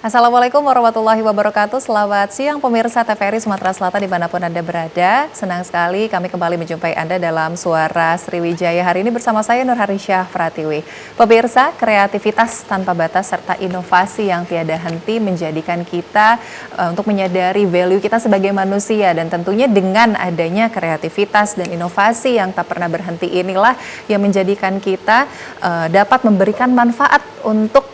Assalamualaikum warahmatullahi wabarakatuh. Selamat siang pemirsa TVRI Sumatera Selatan dimanapun Anda berada. Senang sekali kami kembali menjumpai Anda dalam Suara Sriwijaya. Hari ini bersama saya Nur Harisyah Pratiwi. Pemirsa, kreativitas tanpa batas serta inovasi yang tiada henti menjadikan kita untuk menyadari value kita sebagai manusia. Dan tentunya dengan adanya kreativitas dan inovasi yang tak pernah berhenti inilah yang menjadikan kita dapat memberikan manfaat untuk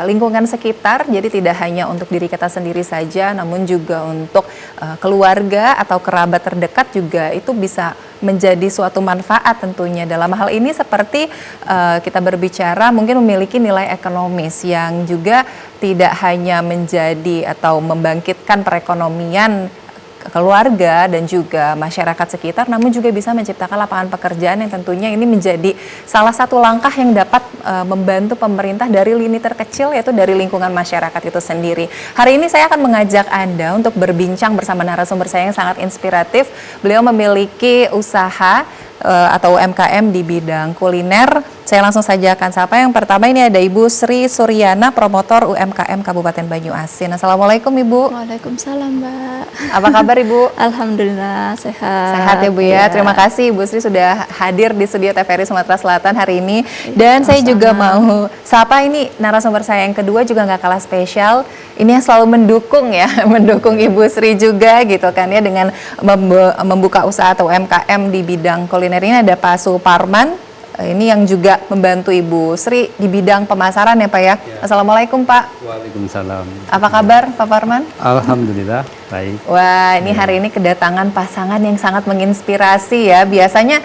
lingkungan sekitar. Jadi tidak hanya untuk diri kita sendiri saja, namun juga untuk keluarga atau kerabat terdekat juga itu bisa menjadi suatu manfaat tentunya. Dalam hal ini seperti kita berbicara mungkin memiliki nilai ekonomis yang juga tidak hanya menjadi atau membangkitkan perekonomian keluarga dan juga masyarakat sekitar, namun juga bisa menciptakan lapangan pekerjaan yang tentunya ini menjadi salah satu langkah yang dapat membantu pemerintah dari lini terkecil, yaitu dari lingkungan masyarakat itu sendiri. Hari ini saya akan mengajak Anda untuk berbincang bersama narasumber saya yang sangat inspiratif. Beliau memiliki usaha atau UMKM di bidang kuliner. Saya langsung saja akan sapa. Yang pertama ini ada Ibu Sri Suryana, promotor UMKM Kabupaten Banyuasin. Assalamualaikum Ibu. Waalaikumsalam Mbak. Apa kabar Ibu? Alhamdulillah sehat. Sehat ya Bu ya. Terima kasih Ibu Sri sudah hadir di studio TVRI Sumatera Selatan hari ini. Dan saya juga mau sapa ini narasumber saya yang kedua juga nggak kalah spesial. Ini yang selalu mendukung ya, mendukung Ibu Sri juga gitu kan ya dengan membuka usaha atau UMKM di bidang kuliner ini ada Pak Suparman. Ini yang juga membantu Ibu Sri di bidang pemasaran ya Pak ya. Assalamualaikum Pak. Waalaikumsalam. Apa kabar Pak Parman? Alhamdulillah baik. Wah, ini hari ini kedatangan pasangan yang sangat menginspirasi ya. Biasanya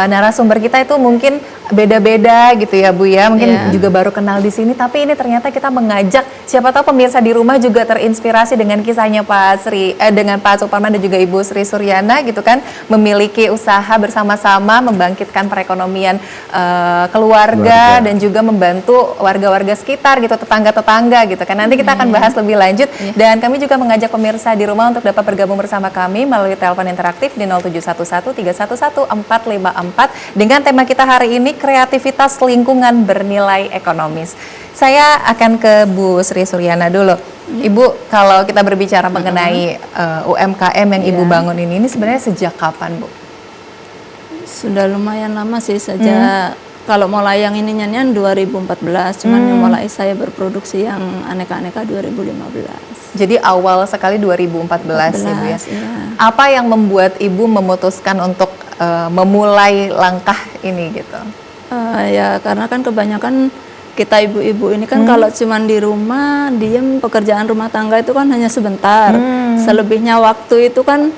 narasumber kita itu mungkin beda-beda gitu ya Bu ya. Mungkin juga baru kenal di sini, tapi ini ternyata kita mengajak siapa tahu pemirsa di rumah juga terinspirasi dengan kisahnya Pak Sri dengan Pak Suparman dan juga Ibu Sri Suryana gitu kan, memiliki usaha bersama-sama membangkitkan perekonomian keluarga dan juga membantu warga-warga sekitar gitu, tetangga-tetangga gitu kan. Nanti kita akan bahas lebih lanjut dan kami juga mengajak pemirsa di rumah untuk dapat bergabung bersama kami melalui telepon interaktif di 0711 311 454 dengan tema kita hari ini kreativitas lingkungan bernilai ekonomis. Saya akan ke Bu Sri Suryana dulu. Ibu, kalau kita berbicara mengenai UMKM yang Ibu bangun ini sebenarnya sejak kapan Bu? Sudah lumayan lama sih, sejak kalau mulai yang ini nyanyian 2014, cuman yang mulai saya berproduksi yang aneka-aneka 2015. Jadi awal sekali 2014 Ibu ya. Apa yang membuat Ibu memutuskan untuk memulai langkah ini gitu? Ya karena kan kebanyakan kita ibu-ibu ini kan kalau cuman di rumah diem, pekerjaan rumah tangga itu kan hanya sebentar. Selebihnya waktu itu kan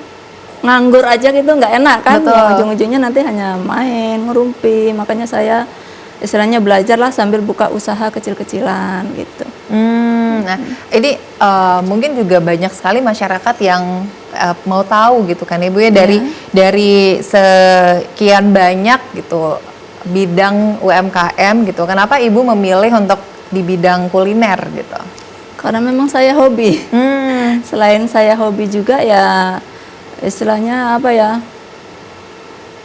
nganggur aja gitu nggak enak kan. Ya, ujung-ujungnya nanti hanya main, ngerumpi. Makanya saya istilahnya belajar lah sambil buka usaha kecil-kecilan gitu. Nah ini mungkin juga banyak sekali masyarakat yang mau tahu gitu kan Ibu ya, dari sekian banyak gitu bidang UMKM gitu, kenapa Ibu memilih untuk di bidang kuliner gitu? Karena memang saya hobi. Selain saya hobi juga ya istilahnya apa ya,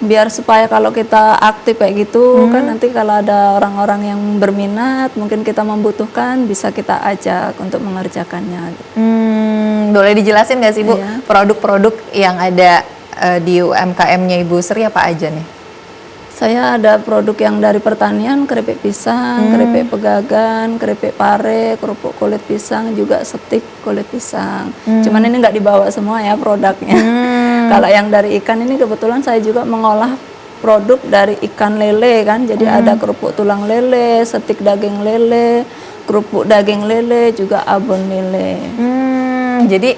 biar supaya kalau kita aktif kayak gitu kan nanti kalau ada orang-orang yang berminat mungkin kita membutuhkan bisa kita ajak untuk mengerjakannya gitu. Boleh dijelasin nggak sih Bu produk-produk yang ada di UMKM-nya Ibu Sri apa aja nih? Saya ada produk yang dari pertanian, keripik pisang, keripik pegagan, keripik pare, kerupuk kulit pisang, juga stik kulit pisang. Cuman ini nggak dibawa semua ya produknya. Kalau yang dari ikan ini kebetulan saya juga mengolah produk dari ikan lele kan. Jadi ada kerupuk tulang lele, stik daging lele, kerupuk daging lele, juga abon lele. Jadi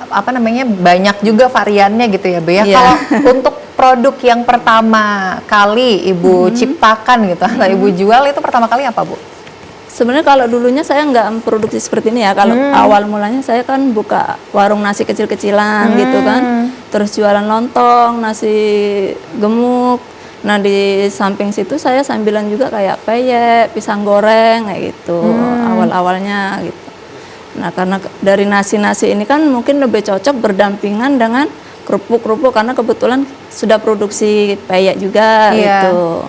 apa namanya banyak juga variannya gitu ya Bu ya. Kalau untuk produk yang pertama kali Ibu ciptakan gitu atau Ibu jual itu pertama kali apa Bu? Sebenarnya kalau dulunya saya nggak produksi seperti ini ya. Kalau awal mulanya saya kan buka warung nasi kecil-kecilan gitu kan. Terus jualan lontong, nasi gemuk. Nah di samping situ saya sambilan juga kayak peyek, pisang goreng kayak gitu awal-awalnya gitu. Nah karena dari nasi-nasi ini kan mungkin lebih cocok berdampingan dengan kerupuk-kerupuk karena kebetulan sudah produksi peyek juga gitu.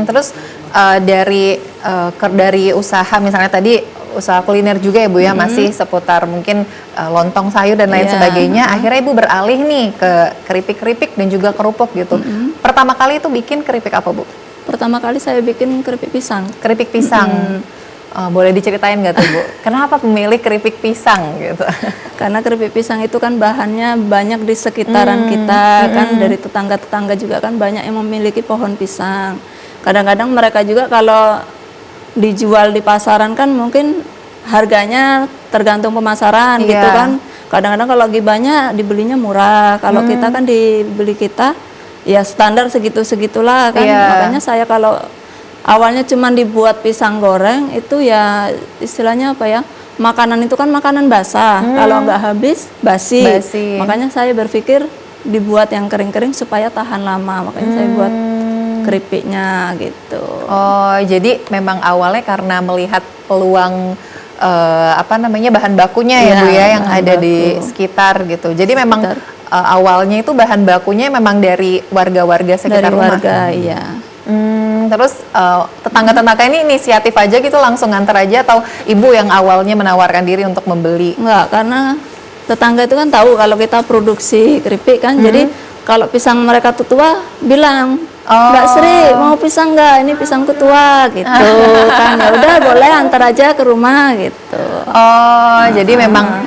Terus dari usaha misalnya tadi usaha kuliner juga ya Bu ya, masih seputar mungkin lontong sayur dan lain Iya, sebagainya. Akhirnya Ibu beralih nih ke keripik-keripik dan juga kerupuk gitu. Pertama kali itu bikin keripik apa Bu? Pertama kali saya bikin keripik pisang. Keripik pisang. Boleh diceritain nggak tuh Bu? Kenapa memilih keripik pisang gitu? Karena keripik pisang itu kan bahannya banyak di sekitaran kita kan, dari tetangga-tetangga juga kan banyak yang memiliki pohon pisang. Kadang-kadang mereka juga kalau dijual di pasaran kan mungkin harganya tergantung pemasaran gitu Iya. kan. Kadang-kadang kalau lagi banyak dibelinya murah. Kalau kita kan dibeli kita ya standar segitu-segitulah kan. Iya. Makanya saya kalau awalnya cuma dibuat pisang goreng itu ya istilahnya apa ya? Makanan itu kan makanan basah. Kalau nggak habis basi. Basi. Makanya saya berpikir dibuat yang kering-kering supaya tahan lama. Makanya saya buat keripiknya gitu. Oh, jadi memang awalnya karena melihat peluang bahan bakunya ya Iya, Bu ya yang bahan ada di baku. sekitar gitu. Jadi memang Sekitar. awalnya itu bahan bakunya memang dari warga-warga sekitar Dari rumah. warga, iya. Terus tetangga-tetangga ini inisiatif aja gitu langsung nganter aja atau Ibu yang awalnya menawarkan diri untuk membeli? Enggak, karena tetangga itu kan tahu kalau kita produksi keripik kan. Jadi kalau pisang mereka tuh tua bilang, Mbak Sri mau pisang nggak? Ini pisangku tua gitu kan. Ya udah boleh antar aja ke rumah gitu. Oh, jadi memang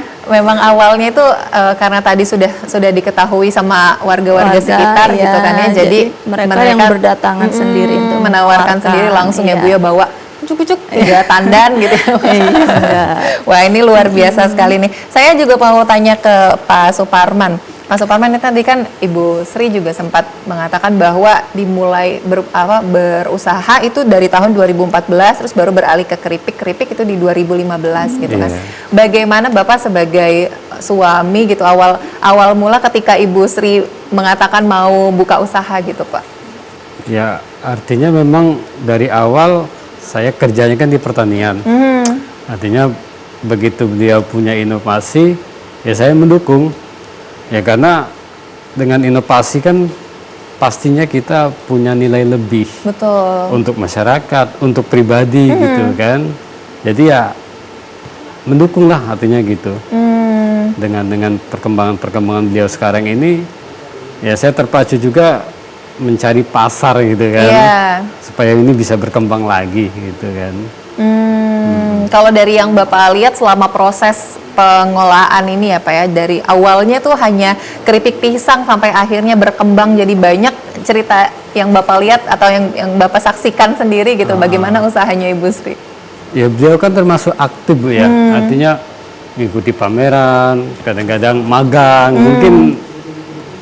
awalnya itu karena tadi sudah diketahui sama warga-warga sekitar iya, gitu kan ya. Jadi mereka yang berdatangan sendiri untuk menawarkan sendiri langsung ya Bu ya, bawa cucuk-cucuk 3 tandan gitu. Iya. Wah, ini luar biasa sekali nih. Saya juga mau tanya ke Pak Suparman. Pak Suparman ini tadi kan Ibu Sri juga sempat mengatakan bahwa dimulai berusaha itu dari tahun 2014 terus baru beralih ke keripik itu di 2015 gitu kan. Iya. Bagaimana Bapak sebagai suami gitu awal mula ketika Ibu Sri mengatakan mau buka usaha gitu Pak? Ya, artinya memang dari awal saya kerjanya kan di pertanian. Artinya begitu beliau punya inovasi, ya saya mendukung. Ya karena dengan inovasi kan pastinya kita punya nilai lebih Betul. untuk masyarakat, untuk pribadi gitu kan. Jadi ya mendukunglah artinya gitu. Dengan perkembangan beliau sekarang ini, ya saya terpacu juga mencari pasar gitu kan, Iya. supaya ini bisa berkembang lagi gitu kan. Kalau dari yang Bapak lihat selama proses pengolahan ini ya Pak ya, dari awalnya tuh hanya keripik pisang sampai akhirnya berkembang jadi banyak cerita yang Bapak lihat atau yang Bapak saksikan sendiri gitu, bagaimana usahanya Ibu Sri? Ya beliau kan termasuk aktif Bu ya, artinya mengikuti pameran, kadang-kadang magang, mungkin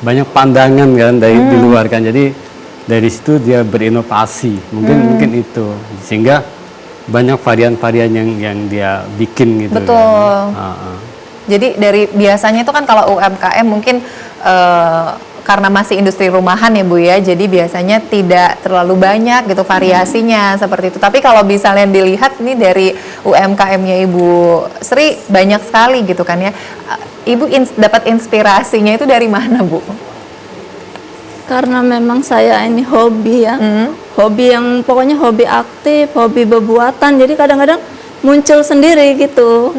banyak pandangan kan dari di luar kan, jadi dari situ dia berinovasi, mungkin itu sehingga banyak varian-varian yang dia bikin gitu. Betul. Kan. Jadi dari biasanya itu kan kalau UMKM mungkin karena masih industri rumahan ya Bu ya, jadi biasanya tidak terlalu banyak gitu variasinya seperti itu. Tapi kalau misalnya dilihat ini dari UMKM-nya Ibu Sri banyak sekali gitu kan ya. Ibu dapat inspirasinya itu dari mana Bu? Karena memang saya ini hobi ya, hobi yang pokoknya hobi aktif, hobi bebuatan. Jadi kadang-kadang muncul sendiri gitu.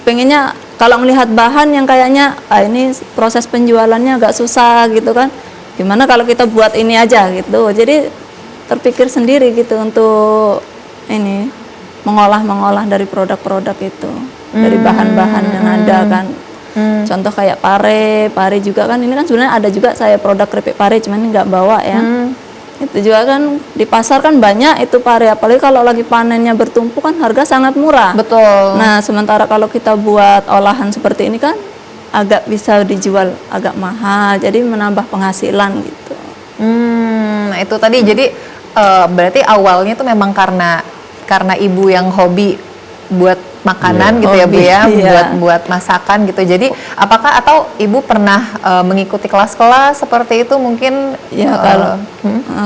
Pengennya kalau melihat bahan yang kayaknya ini proses penjualannya agak susah gitu kan. Gimana kalau kita buat ini aja gitu. Jadi terpikir sendiri gitu untuk ini mengolah dari produk-produk itu, dari bahan-bahan yang ada kan. Contoh kayak pare juga kan, ini kan sebenarnya ada juga saya produk keripik pare, cuman ini nggak bawa ya. Itu juga kan di pasar kan banyak itu pare, apalagi kalau lagi panennya bertumpuk kan harga sangat murah. Betul. Nah sementara kalau kita buat olahan seperti ini kan agak bisa dijual agak mahal, jadi menambah penghasilan gitu. Nah itu tadi jadi berarti awalnya tuh memang karena Ibu yang hobi buat makanan gitu ya Bu ya, iya. buat masakan gitu. Jadi apakah atau Ibu pernah mengikuti kelas-kelas seperti itu mungkin? Ya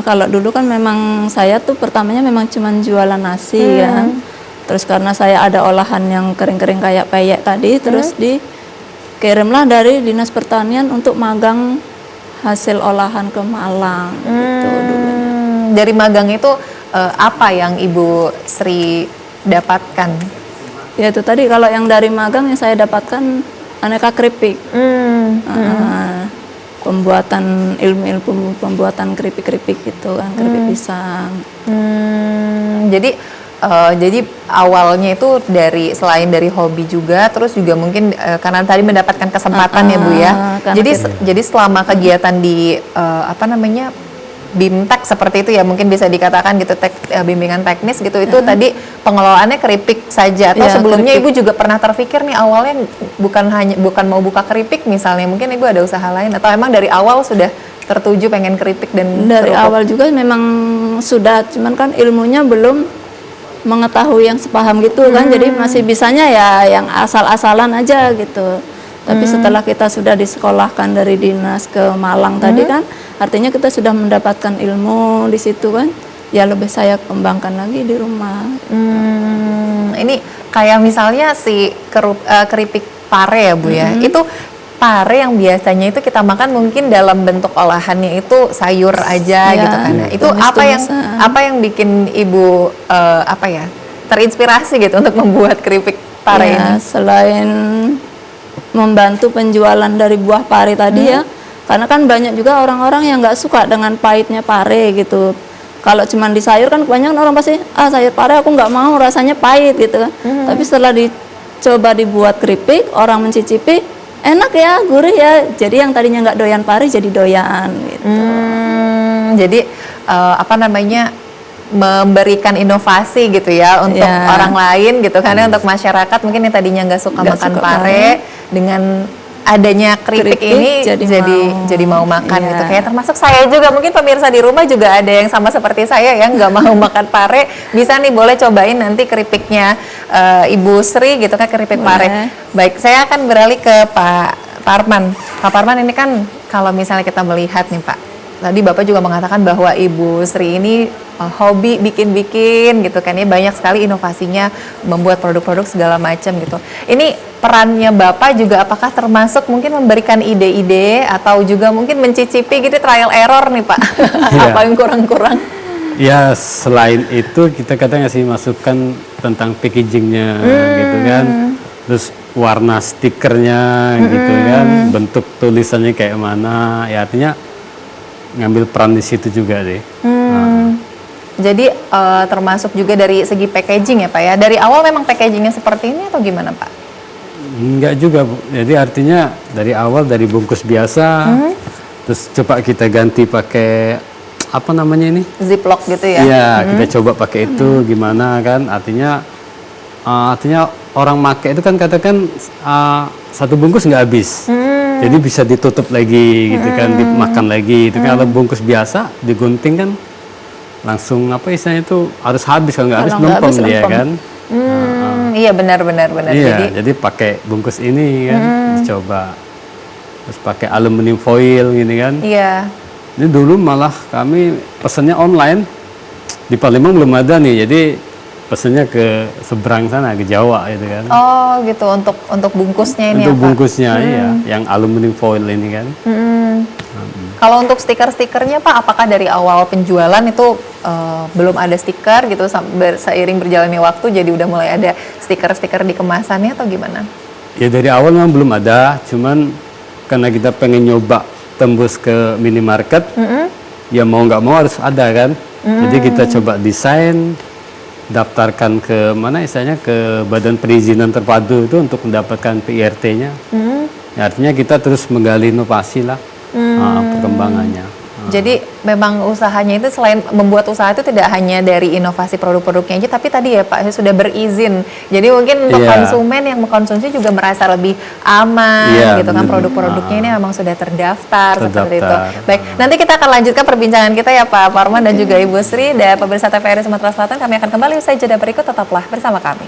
kalau dulu kan memang saya tuh pertamanya memang cuman jualan nasi kan. Terus karena saya ada olahan yang kering-kering kayak peyek tadi, terus dikirimlah dari Dinas Pertanian untuk magang hasil olahan ke Malang gitu dulunya. Dari magang itu apa yang Ibu Sri dapatkan? Ya itu tadi kalau yang dari magang yang saya dapatkan aneka keripik. Pembuatan ilmu pembuatan keripik-keripik gitu kan, keripik pisang. Jadi awalnya itu selain dari hobi juga, terus juga mungkin karena tadi mendapatkan kesempatan ya Bu ya. Jadi selama kegiatan di BIMTEK seperti itu ya, mungkin bisa dikatakan gitu, bimbingan teknis gitu, itu tadi pengelolaannya keripik saja, atau sebelumnya keripik. Ibu juga pernah terpikir nih awalnya bukan mau buka keripik misalnya, mungkin Ibu ada usaha lain, atau emang dari awal sudah tertuju pengen keripik dan dari awal juga memang sudah, cuman kan ilmunya belum mengetahui yang sepaham gitu kan, jadi masih bisanya ya yang asal-asalan aja gitu. Tapi setelah kita sudah disekolahkan dari dinas ke Malang tadi kan, artinya kita sudah mendapatkan ilmu di situ kan, ya lebih saya kembangkan lagi di rumah. Ini kayak misalnya si keripik pare ya Bu ya, itu pare yang biasanya itu kita makan mungkin dalam bentuk olahannya itu sayur aja gitu kan. Itu apa yang bikin Ibu terinspirasi gitu untuk membuat keripik pare ini? Selain membantu penjualan dari buah pare tadi ya, karena kan banyak juga orang-orang yang nggak suka dengan pahitnya pare gitu. Kalau cuma di sayur kan kebanyakan orang pasti sayur pare aku nggak mau, rasanya pahit gitu kan. Tapi setelah dicoba dibuat keripik, orang mencicipi enak ya, gurih ya, jadi yang tadinya nggak doyan pare jadi doyan gitu. Jadi memberikan inovasi gitu ya untuk orang lain gitu kan, untuk masyarakat mungkin yang tadinya nggak suka makan pare, dengan adanya keripik ini jadi mau makan gitu. Kayak termasuk saya juga, mungkin pemirsa di rumah juga ada yang sama seperti saya yang nggak mau makan pare, bisa nih boleh cobain nanti keripiknya Ibu Sri gitu kan, keripik pare. Baik, saya akan beralih ke Pak Parman. Pak Parman, ini kan kalau misalnya kita melihat nih Pak, tadi Bapak juga mengatakan bahwa Ibu Sri ini hobi bikin-bikin gitu kan ya, banyak sekali inovasinya, membuat produk-produk segala macam gitu. Ini perannya Bapak juga apakah termasuk mungkin memberikan ide-ide atau juga mungkin mencicipi gitu, trial error nih Pak? Apa yang kurang-kurang? Ya, selain itu kita kadang ngasih masukan tentang packagingnya gitu kan, terus warna stikernya gitu kan, bentuk tulisannya kayak mana, ya artinya ngambil peran di situ juga deh. Jadi termasuk juga dari segi packaging ya Pak ya. Dari awal memang packagingnya seperti ini atau gimana Pak? Enggak juga Bu. Jadi artinya dari awal dari bungkus biasa, terus coba kita ganti pakai apa namanya ini? Ziplock gitu ya? Iya, kita coba pakai itu gimana kan? Artinya orang make itu kan katakan satu bungkus nggak habis. Jadi bisa ditutup lagi gitu kan, dimakan lagi. Itu kan kalau bungkus biasa digunting kan langsung istilahnya itu harus habis, kalau nggak habis numpang dia kan. Iya benar. Iya, jadi pakai bungkus ini kan, dicoba. Terus pakai aluminium foil gini kan. Iya. Ini dulu malah kami pesennya online, di Palembang belum ada nih, jadi pesennya ke seberang sana, ke Jawa gitu kan. Oh gitu, untuk bungkusnya ini. Untuk bungkusnya iya, yang aluminium foil ini kan. Kalau untuk stiker-stikernya Pak, apakah dari awal penjualan itu belum ada stiker gitu, seiring berjalannya waktu jadi udah mulai ada stiker-stiker di kemasannya atau gimana? Ya dari awal memang belum ada, cuman karena kita pengen nyoba tembus ke minimarket, ya mau nggak mau harus ada kan. Jadi kita coba desain, daftarkan ke mana istilahnya, ke Badan Perizinan Terpadu itu untuk mendapatkan PIRT-nya. Ya, artinya kita terus menggali inovasi lah. Perkembangannya. Jadi memang usahanya itu selain membuat usaha itu tidak hanya dari inovasi produk-produknya aja, tapi tadi ya Pak sudah berizin. Jadi mungkin untuk konsumen yang mengkonsumsi juga merasa lebih aman gitu kan, produk-produknya ini memang sudah terdaftar. Seperti itu. Baik, nanti kita akan lanjutkan perbincangan kita ya Pak Parman dan juga Ibu Sri, dan pemirsa TVRI Sumatera Selatan. Kami akan kembali usai jeda berikut, tetaplah bersama kami.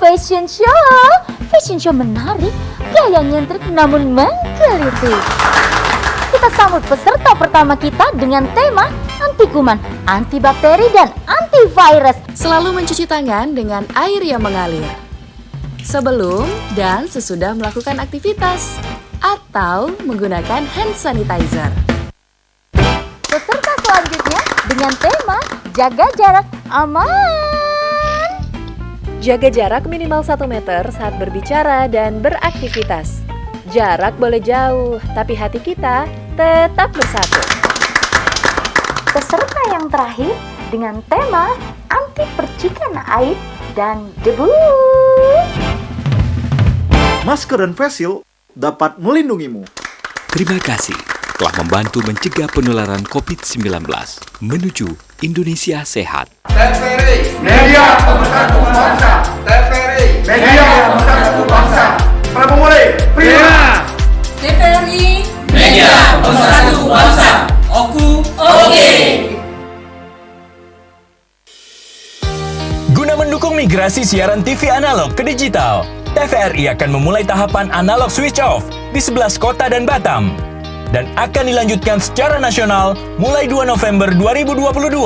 Fashion show menarik, gaya nyentrik namun menggelitik. Kita sambut peserta pertama kita dengan tema anti kuman, antibakteri, dan antivirus. Selalu mencuci tangan dengan air yang mengalir. Sebelum dan sesudah melakukan aktivitas. Atau menggunakan hand sanitizer. Peserta selanjutnya dengan tema Jaga Jarak Aman. Jaga jarak minimal 1 meter saat berbicara dan beraktivitas. Jarak boleh jauh, tapi hati kita tetap bersatu. Peserta yang terakhir dengan tema Anti Percikan Air dan Debu. Masker dan face shield dapat melindungimu. Terima kasih telah membantu mencegah penularan COVID-19 menuju Indonesia sehat. TVRI Media Pemersatu Bangsa. TVRI Media Pemersatu Bangsa. Prabowo mulai. Prima. TVRI Media Pemersatu Bangsa. Oke. Guna mendukung migrasi siaran TV analog ke digital, TVRI akan memulai tahapan analog switch off di 11 kota dan Batam dan akan dilanjutkan secara nasional mulai 2 November 2022.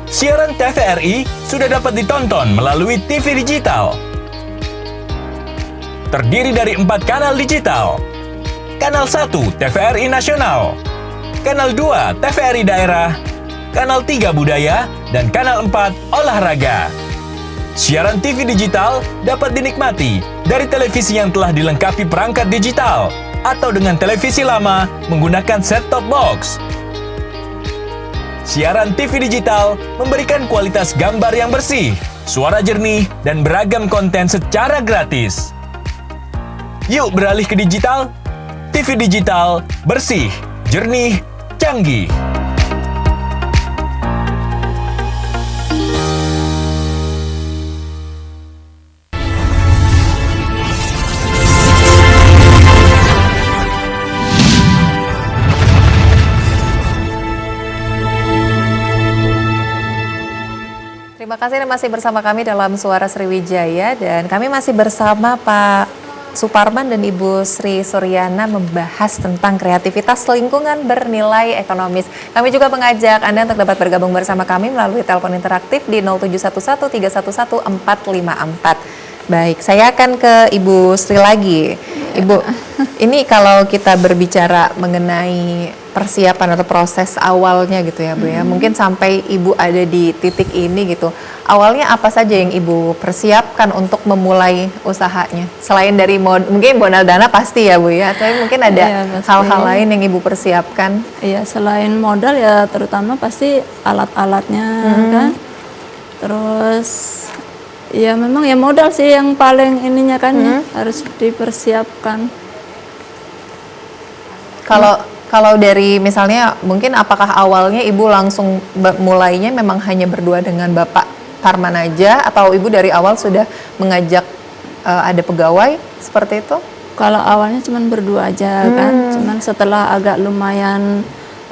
Siaran TVRI sudah dapat ditonton melalui TV digital. Terdiri dari 4 kanal digital. Kanal 1 TVRI Nasional, Kanal 2 TVRI Daerah, Kanal 3 Budaya, dan Kanal 4 Olahraga. Siaran TV digital dapat dinikmati dari televisi yang telah dilengkapi perangkat digital atau dengan televisi lama menggunakan set-top box. Siaran TV digital memberikan kualitas gambar yang bersih, suara jernih, dan beragam konten secara gratis. Yuk beralih ke digital. TV digital bersih, jernih, canggih. Terima kasih Anda masih bersama kami dalam Suara Sriwijaya dan kami masih bersama Pak Suparman dan Ibu Sri Suryana membahas tentang kreativitas lingkungan bernilai ekonomis. Kami juga mengajak Anda untuk dapat bergabung bersama kami melalui telepon interaktif di 0711 311 454. Baik, saya akan ke Ibu Sri lagi. Ibu, ini kalau kita berbicara mengenai persiapan atau proses awalnya gitu ya Bu ya, mungkin sampai Ibu ada di titik ini gitu. Awalnya apa saja yang Ibu persiapkan untuk memulai usahanya? Selain dari mungkin modal dana pasti ya Bu ya, tapi mungkin ada hal-hal lain yang Ibu persiapkan? Iya, selain modal ya terutama pasti alat-alatnya kan. Terus ya memang ya modal sih yang paling ininya kan ya, harus dipersiapkan. Kalau dari misalnya mungkin apakah awalnya Ibu langsung mulainya memang hanya berdua dengan Bapak Parman aja atau Ibu dari awal sudah mengajak ada pegawai seperti itu? Kalau awalnya cuman berdua aja kan, cuman setelah agak lumayan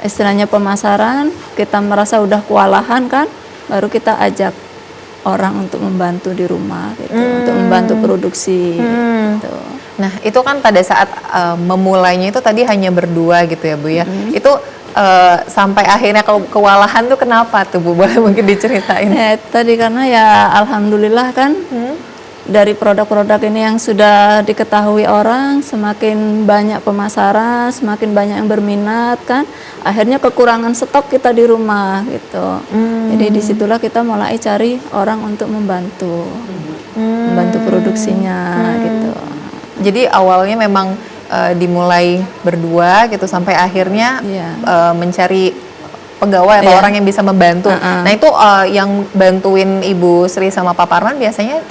istilahnya pemasaran, kita merasa udah kewalahan kan, baru kita ajak orang untuk membantu di rumah gitu, untuk membantu produksi gitu. Nah itu kan pada saat memulainya itu tadi hanya berdua gitu ya Bu ya, itu sampai akhirnya kewalahan tuh kenapa tuh Bu, boleh mungkin diceritain? Ya, tadi karena ya alhamdulillah kan dari produk-produk ini yang sudah diketahui orang, semakin banyak pemasaran, semakin banyak yang berminat kan, akhirnya kekurangan stok kita di rumah gitu. Jadi disitulah kita mulai cari orang untuk membantu produksinya gitu. Jadi awalnya memang dimulai berdua gitu sampai akhirnya mencari pegawai atau orang yang bisa membantu. Nah itu yang bantuin Ibu Sri sama Pak Parman biasanya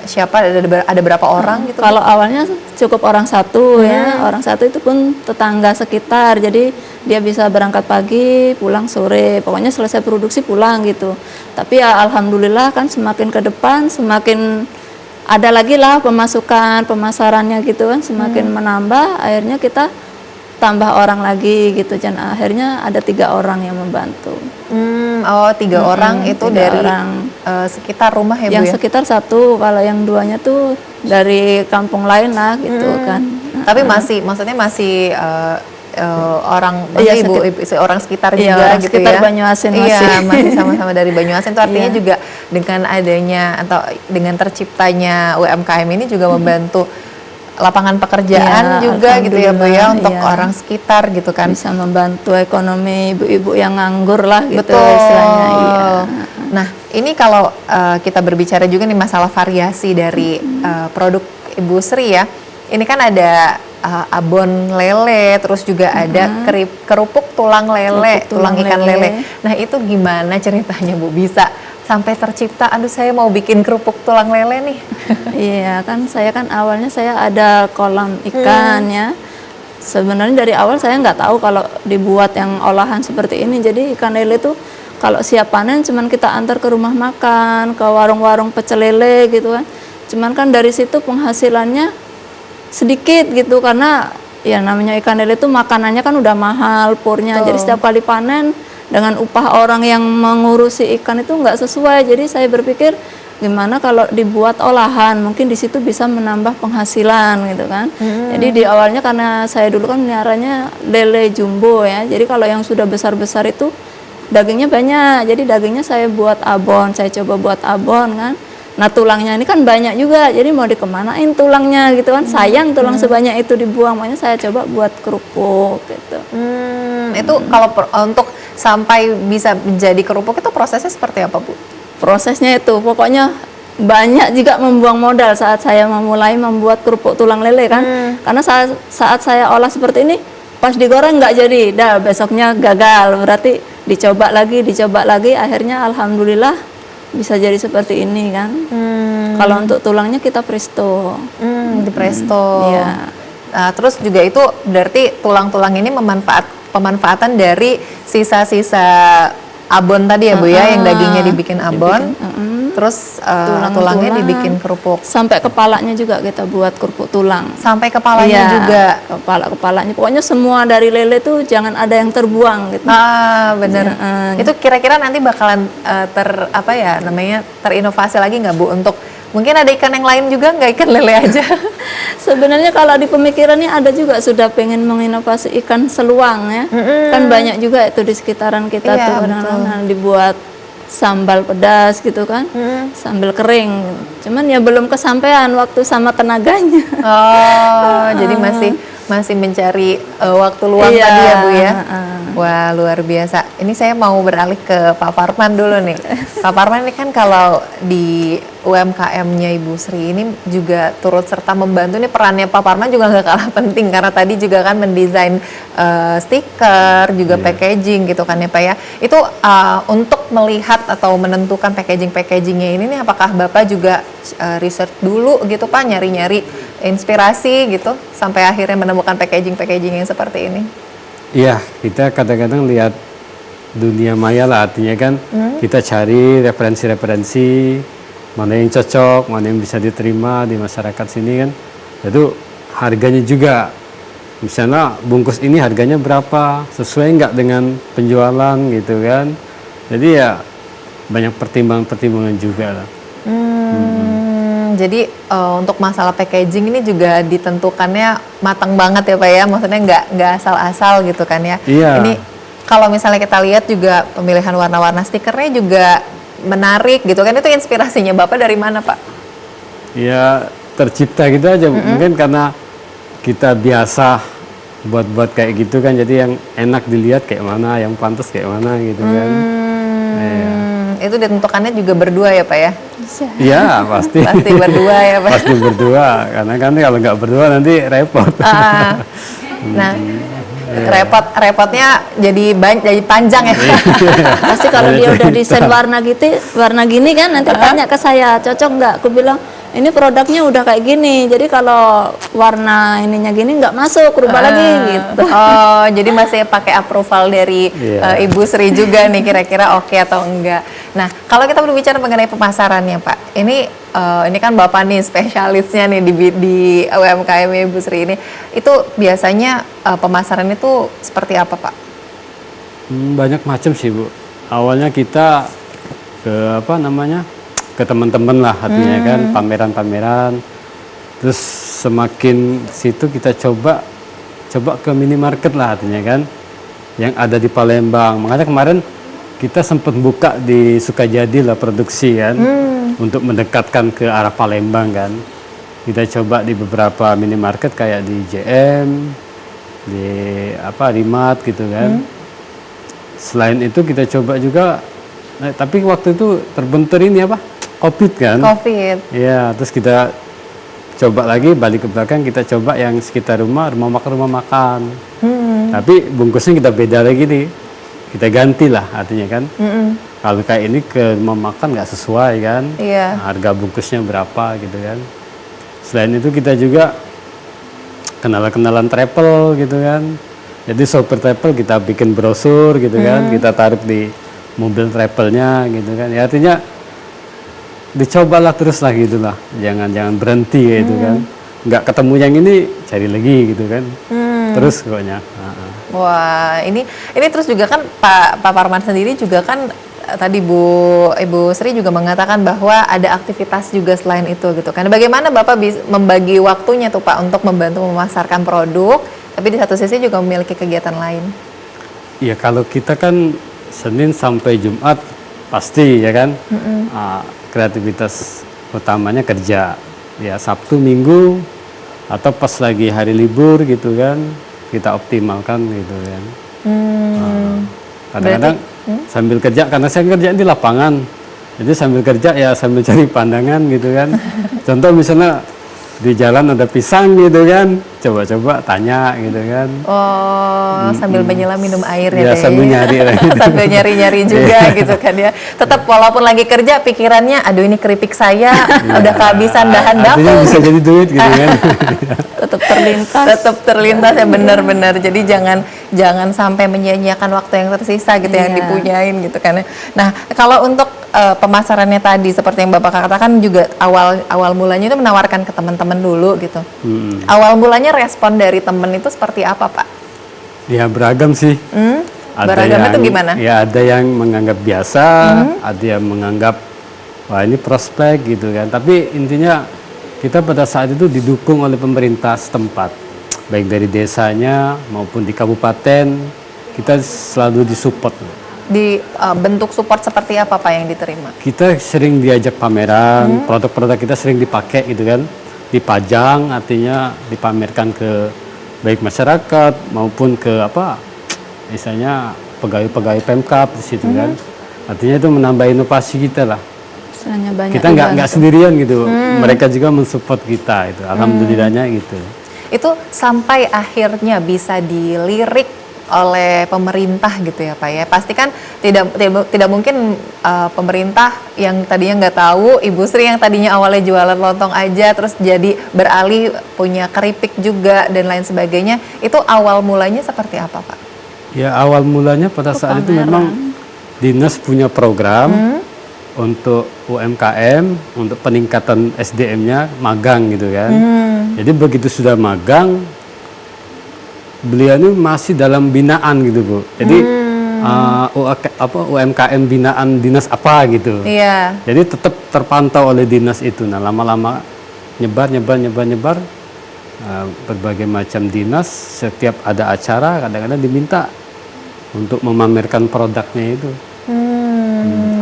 siapa, ada berapa orang gitu? Kalau awalnya cukup orang satu ya, orang satu itu pun tetangga sekitar, jadi dia bisa berangkat pagi, pulang sore, pokoknya selesai produksi pulang gitu. Tapi ya alhamdulillah kan semakin ke depan semakin ada lagi lah pemasukan, pemasarannya gitu kan semakin menambah, akhirnya kita tambah orang lagi gitu, dan akhirnya ada 3 orang yang membantu. Oh 3 orang itu dari orang, sekitar rumah ya Bu yang ya? sekitar 1, kalau yang 2-nya tuh dari kampung lain lah gitu kan. Tapi maksudnya masih orang Iya, ibu orang sekitar Iya, juga orang gitu sekitar ya. Banyuasin Iya, masih sama-sama dari Banyuasin. Itu artinya Iya. juga dengan adanya atau dengan terciptanya UMKM ini juga membantu lapangan pekerjaan Iya, juga gitu ya Bu ya, alhamdulillah, untuk iya. orang sekitar gitu kan. Bisa membantu ekonomi ibu-ibu yang nganggur lah gitu Betul. istilahnya. Iya. Nah, ini kalau kita berbicara juga nih masalah variasi dari produk Ibu Sri ya. Ini kan ada abon lele, terus juga ada kerupuk tulang lele, Kerupuk tulang tulang ikan lele. lele. Nah, itu gimana ceritanya Bu bisa sampai tercipta, aduh saya mau bikin kerupuk tulang lele nih. Iya kan, saya kan awalnya saya ada kolam ikan ya. Sebenarnya dari awal saya nggak tahu kalau dibuat yang olahan seperti ini. Jadi ikan lele itu kalau siap panen cuman kita antar ke rumah makan, ke warung-warung pecel lele gitu kan. Cuman kan dari situ penghasilannya sedikit gitu, karena ya namanya ikan lele itu makanannya kan udah mahal purnya. Jadi setiap kali panen dengan upah orang yang mengurusi ikan itu nggak sesuai. Jadi saya berpikir gimana kalau dibuat olahan, mungkin di situ bisa menambah penghasilan gitu kan. Jadi di awalnya karena saya dulu kan meliharanya lele jumbo ya. Jadi kalau yang sudah besar-besar itu dagingnya banyak. Jadi dagingnya saya buat abon, saya coba buat abon kan. Nah tulangnya ini kan banyak juga, jadi mau dikemanain tulangnya gitu kan. Sayang tulang sebanyak itu dibuang, makanya saya coba buat kerupuk gitu. Itu kalau untuk sampai bisa menjadi kerupuk itu prosesnya seperti apa Bu? Prosesnya itu pokoknya banyak juga membuang modal saat saya memulai membuat kerupuk tulang lele kan. Karena saat saya olah seperti ini, pas digoreng nggak jadi, dah besoknya gagal. Berarti dicoba lagi, akhirnya alhamdulillah bisa jadi seperti ini kan. Kalau untuk tulangnya kita presto. Di presto. Iya. Nah, terus juga itu berarti tulang-tulang ini pemanfaatan dari sisa-sisa abon tadi ya Bu ya, yang dagingnya dibikin abon. Terus tulangnya tulang. dibikin kerupuk. Sampai kepalanya juga kita buat kerupuk tulang. Sampai kepalanya Iya, juga. Kepalanya. Pokoknya semua dari lele tuh jangan ada yang terbuang gitu. Ah, bener. Iya, Itu kira-kira nanti bakalan terinovasi lagi nggak Bu, untuk mungkin ada ikan yang lain juga, nggak ikan lele aja? Sebenarnya kalau di pemikirannya ada juga sudah pengen menginovasi ikan seluang ya. Kan banyak juga itu di sekitaran kita Iya, tuh kadang-kadang dibuat sambal pedas gitu kan. Sambal kering. Cuman ya belum kesampaian waktu sama tenaganya. Oh, jadi masih mencari waktu luang Iya, tadi ya Bu ya. Wah, luar biasa. Ini saya mau beralih ke Pak Parman dulu nih. Pak Parman ini kan kalau di UMKM-nya Ibu Sri ini juga turut serta membantu. Nih perannya Pak Parman juga nggak kalah penting, karena tadi juga kan mendesain stiker, juga packaging gitu kan ya Pak ya. Itu untuk melihat atau menentukan packagingnya ini nih, apakah Bapak juga research dulu gitu Pak, nyari-nyari inspirasi gitu sampai akhirnya menemukan packaging yang seperti ini? Iya, kita kadang-kadang lihat dunia maya lah, artinya kan kita cari referensi-referensi mana yang cocok, mana yang bisa diterima di masyarakat sini kan. Itu harganya juga, misalnya bungkus ini harganya berapa, sesuai nggak dengan penjualan gitu kan. Jadi ya banyak pertimbangan-pertimbangan juga lah. Jadi untuk masalah packaging ini juga ditentukannya matang banget ya Pak ya, maksudnya nggak asal-asal gitu kan ya. Iya. Ini kalau misalnya kita lihat juga pemilihan warna-warna stikernya juga menarik gitu kan, itu inspirasinya Bapak dari mana Pak? Ya tercipta gitu aja, mungkin karena kita biasa buat kayak gitu kan, jadi yang enak dilihat kayak mana, yang pantas kayak mana gitu kan. Iya. Itu ditentukannya juga berdua ya Pak ya? Iya pasti. Pasti berdua ya Pak? Pasti berdua, karena kan kalau nggak berdua nanti repot. Nah, repotnya jadi panjang ya. Pasti kalau dia udah desain warna gini kan nanti tanya ke saya, cocok nggak? Aku bilang ini produknya udah kayak gini, jadi kalau warna ininya gini nggak masuk, rubah lagi gitu. Oh, jadi masih pakai approval dari Ibu Sri juga nih, kira-kira oke atau enggak. Nah, kalau kita berbicara mengenai pemasarannya Pak, ini kan Bapak nih spesialisnya nih di UMKM Ibu Sri ini, itu biasanya pemasaran itu seperti apa Pak? Banyak macam sih Bu. Awalnya kita ke teman-teman lah, artinya kan pameran-pameran. Terus semakin situ kita coba coba ke minimarket lah artinya kan, yang ada di Palembang. Makanya kemarin kita sempat buka di Sukajadi lah produksi kan, untuk mendekatkan ke arah Palembang kan. Kita coba di beberapa minimarket kayak di JM, di Rimat gitu kan. Selain itu kita coba juga, tapi waktu itu terbentur ini COVID kan. COVID. Iya, terus kita coba lagi balik ke belakang, kita coba yang sekitar rumah makan. Tapi bungkusnya kita beda lagi nih, kita ganti lah artinya kan. Kalau kayak ini ke rumah makan nggak sesuai kan, harga bungkusnya berapa gitu kan. Selain itu kita juga kenalan travel gitu kan. Jadi sopir travel kita bikin brosur gitu kan, kita taruh di mobil travelnya gitu kan. Ya artinya dicobalah terus lah gitulah, jangan berhenti gitu kan. Nggak ketemu yang ini cari lagi gitu kan. Terus pokoknya. Wah, ini terus juga kan Pak Parman sendiri juga kan tadi Ibu Sri juga mengatakan bahwa ada aktivitas juga selain itu gitu kan. Bagaimana Bapak bisa membagi waktunya tuh Pak untuk membantu memasarkan produk, tapi di satu sisi juga memiliki kegiatan lain? Ya kalau kita kan Senin sampai Jumat pasti ya kan, kreativitas utamanya kerja. Ya Sabtu Minggu atau pas lagi hari libur gitu kan, kita optimalkan gitu kan. Kadang-kadang sambil kerja, karena saya kerja di lapangan, jadi sambil kerja ya sambil cari pandangan gitu kan. Contoh misalnya di jalan ada pisang gitu kan, coba-coba tanya gitu kan. Oh, sambil menyelam minum air ya, sambil nyari gitu. Sambil nyari-nyari juga gitu kan ya. Tetap walaupun lagi kerja pikirannya, aduh ini keripik saya udah kehabisan bahan dapur. Artinya bisa jadi duit gitu kan. Tetap terlintas. Tetap terlintas ya, benar-benar. Jadi jangan sampai menyia-nyiakan waktu yang tersisa gitu yang dipunyain gitu kan. Nah, kalau untuk pemasarannya tadi seperti yang Bapak katakan juga awal mulanya itu menawarkan ke teman-teman dulu gitu. Awal mulanya respon dari teman itu seperti apa, Pak? Ya beragam sih. Beragam itu gimana? Ya ada yang menganggap biasa, ada yang menganggap wah ini prospek gitu kan. Tapi intinya kita pada saat itu didukung oleh pemerintah setempat, baik dari desanya maupun di kabupaten, kita selalu disupport. Di bentuk support seperti apa Pak yang diterima? Kita sering diajak pameran, produk-produk kita sering dipakai gitu kan, dipajang, artinya dipamerkan ke baik masyarakat maupun ke misalnya pegawai-pegawai Pemkab di situ kan. Artinya itu menambah inovasi kita lah. Kita nggak sendirian gitu, mereka juga mensupport kita itu, alhamdulillahnya gitu. Itu sampai akhirnya bisa dilirik oleh pemerintah gitu ya Pak ya. Pasti kan tidak mungkin pemerintah yang tadinya nggak tahu, Ibu Sri yang tadinya awalnya jualan lontong aja terus jadi beralih punya keripik juga dan lain sebagainya. Itu awal mulanya seperti apa Pak? Ya awal mulanya pada saat itu memang dinas punya program untuk UMKM, untuk peningkatan SDM-nya, magang gitu kan. Jadi begitu sudah magang, beliau ini masih dalam binaan gitu Bu. Jadi UMKM binaan dinas apa gitu. Iya. Jadi tetap terpantau oleh dinas itu. Nah lama-lama nyebar berbagai macam dinas. Setiap ada acara kadang-kadang diminta untuk memamerkan produknya itu.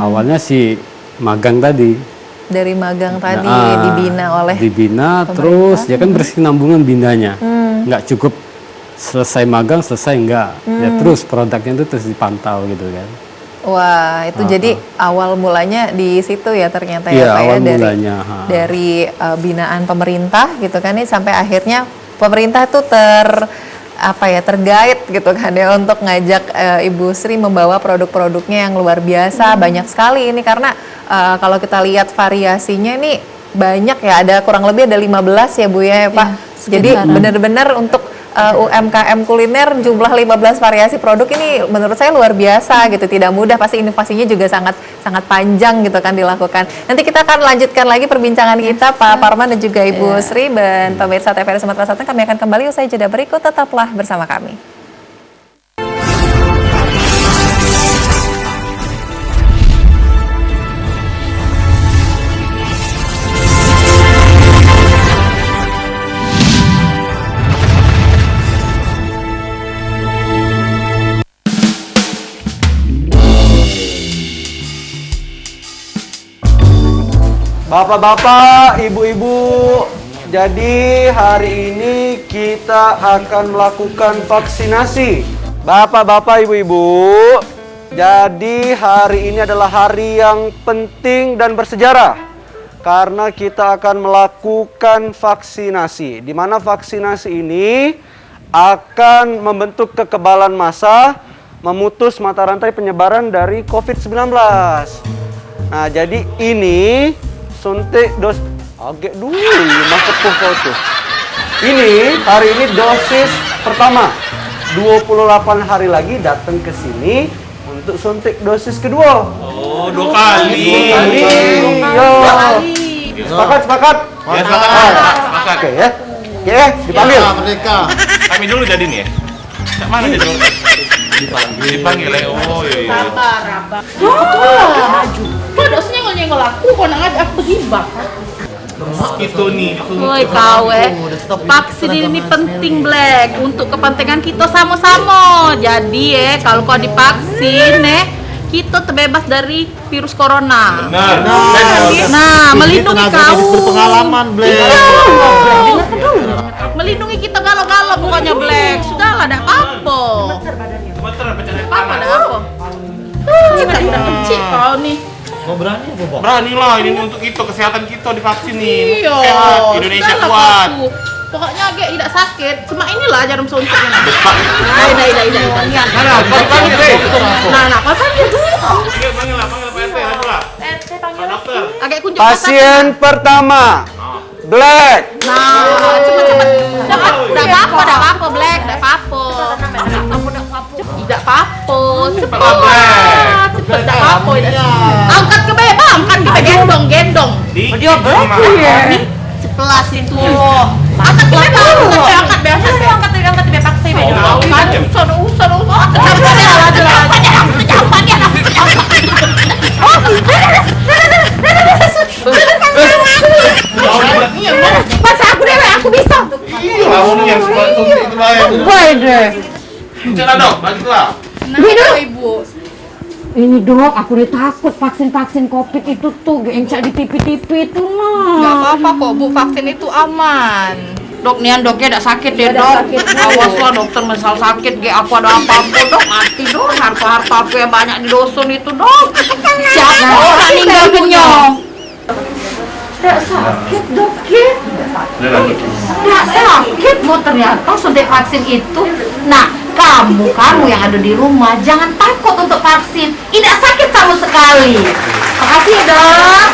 Awalnya si magang tadi. Dari magang tadi dibina oleh dibina terus ya kan berkesinambungan binanya. Nggak cukup selesai magang selesai enggak. Ya terus produknya itu terus dipantau gitu kan. Wah, itu jadi awal mulanya di situ ya ternyata ya Pak awal ya mulanya, dari binaan pemerintah gitu kan nih sampai akhirnya pemerintah itu tergait gitu kan ya untuk ngajak Ibu Sri membawa produk-produknya yang luar biasa, banyak sekali ini karena kalau kita lihat variasinya ini banyak ya, ada kurang lebih ada 15 ya Bu ya Pak. Jadi benar-benar untuk UMKM kuliner jumlah 15 variasi produk ini menurut saya luar biasa gitu, tidak mudah, pasti inovasinya juga sangat panjang gitu kan dilakukan. Nanti kita akan lanjutkan lagi perbincangan kita Pak Parman dan juga Ibu Sri dan pemirsa TVRI Sumatera Selatan. Kami akan kembali usai jeda berikut, tetaplah bersama kami. Bapak-bapak, ibu-ibu, jadi hari ini kita akan melakukan vaksinasi. Bapak-bapak, ibu-ibu, jadi hari ini adalah hari yang penting dan bersejarah karena kita akan melakukan vaksinasi. Di mana vaksinasi ini akan membentuk kekebalan massa, memutus mata rantai penyebaran dari COVID-19. Nah, jadi ini suntik agak dulu masuk kau tuh. Ini hari ini dosis pertama. 28 hari lagi datang ke sini untuk suntik dosis kedua. Oh, 2 kali. Yo. Sepakat? Ya, sepakat. Oke ya. Oke, dipanggil. Merdeka. Kami dulu jadi nih ya. Cak mana jadi? Dipanggil ya. Oh, iya. Kok dosnya nyenggol aku, kok nang aku hibah. Itu nih. Woi kau vaksin ini penting Black untuk kepentingan kita sama-sama. Jadi kalau kau divaksin kita terbebas dari virus corona. Benar. Nah, melindungi kau. Berpengalaman Black. Melindungi kita galau-galau pokoknya Black. Sudahlah, ada apa? Apa ada apa? Kita udah kecil kau nih. Mau berani apa, Pak? Berani lah, ini untuk kita, kesehatan kita divaksin nih. Iya, Sehat, Indonesia sudahlah, kuat. Paku. Pokoknya agak tidak sakit. Cuma inilah jarum suntiknya. Ida. Nah, apa panggil dulu? Panggil Pak RT lah. Pak dokter. Agak kunjung Pasien pertama. Black. Nah, cepet. Udah apa-apa, Black. Udah apa-apa. Tidak apa-apa. Cepet. Cepet, tidak apa-apa. Angkat ke bebek, angkat ke gendong. Dia Black ya. Sepelas itu. Angkat ke bebek, angkat biasa. Angkat ke bebek paksa bebek. Usah. Masa aku deh, aku bisa. Iya, kamu yang suntik itu baik. Boy deh. Bicara dong, baiklah. Nah, Ibu. Ini dok, aku udah takut vaksin COVID itu tuh yang cak di TV-TV itu mah. Gak apa-apa kok Bu, vaksin itu aman. Dok, nian doknya tidak sakit deh dok. Awaslah dokter misal sakit, apa ada apa-apa dok, mati dok. Harta-harta aku yang banyak di dusun itu dok. Siapa orang meninggal kenyong? Tidak sakit dok ya? Tidak sakit mau ternyata suntik vaksin itu. Nah, kamu yang ada di rumah jangan takut untuk vaksin. Tidak sakit sama sekali. Makasih ya dok.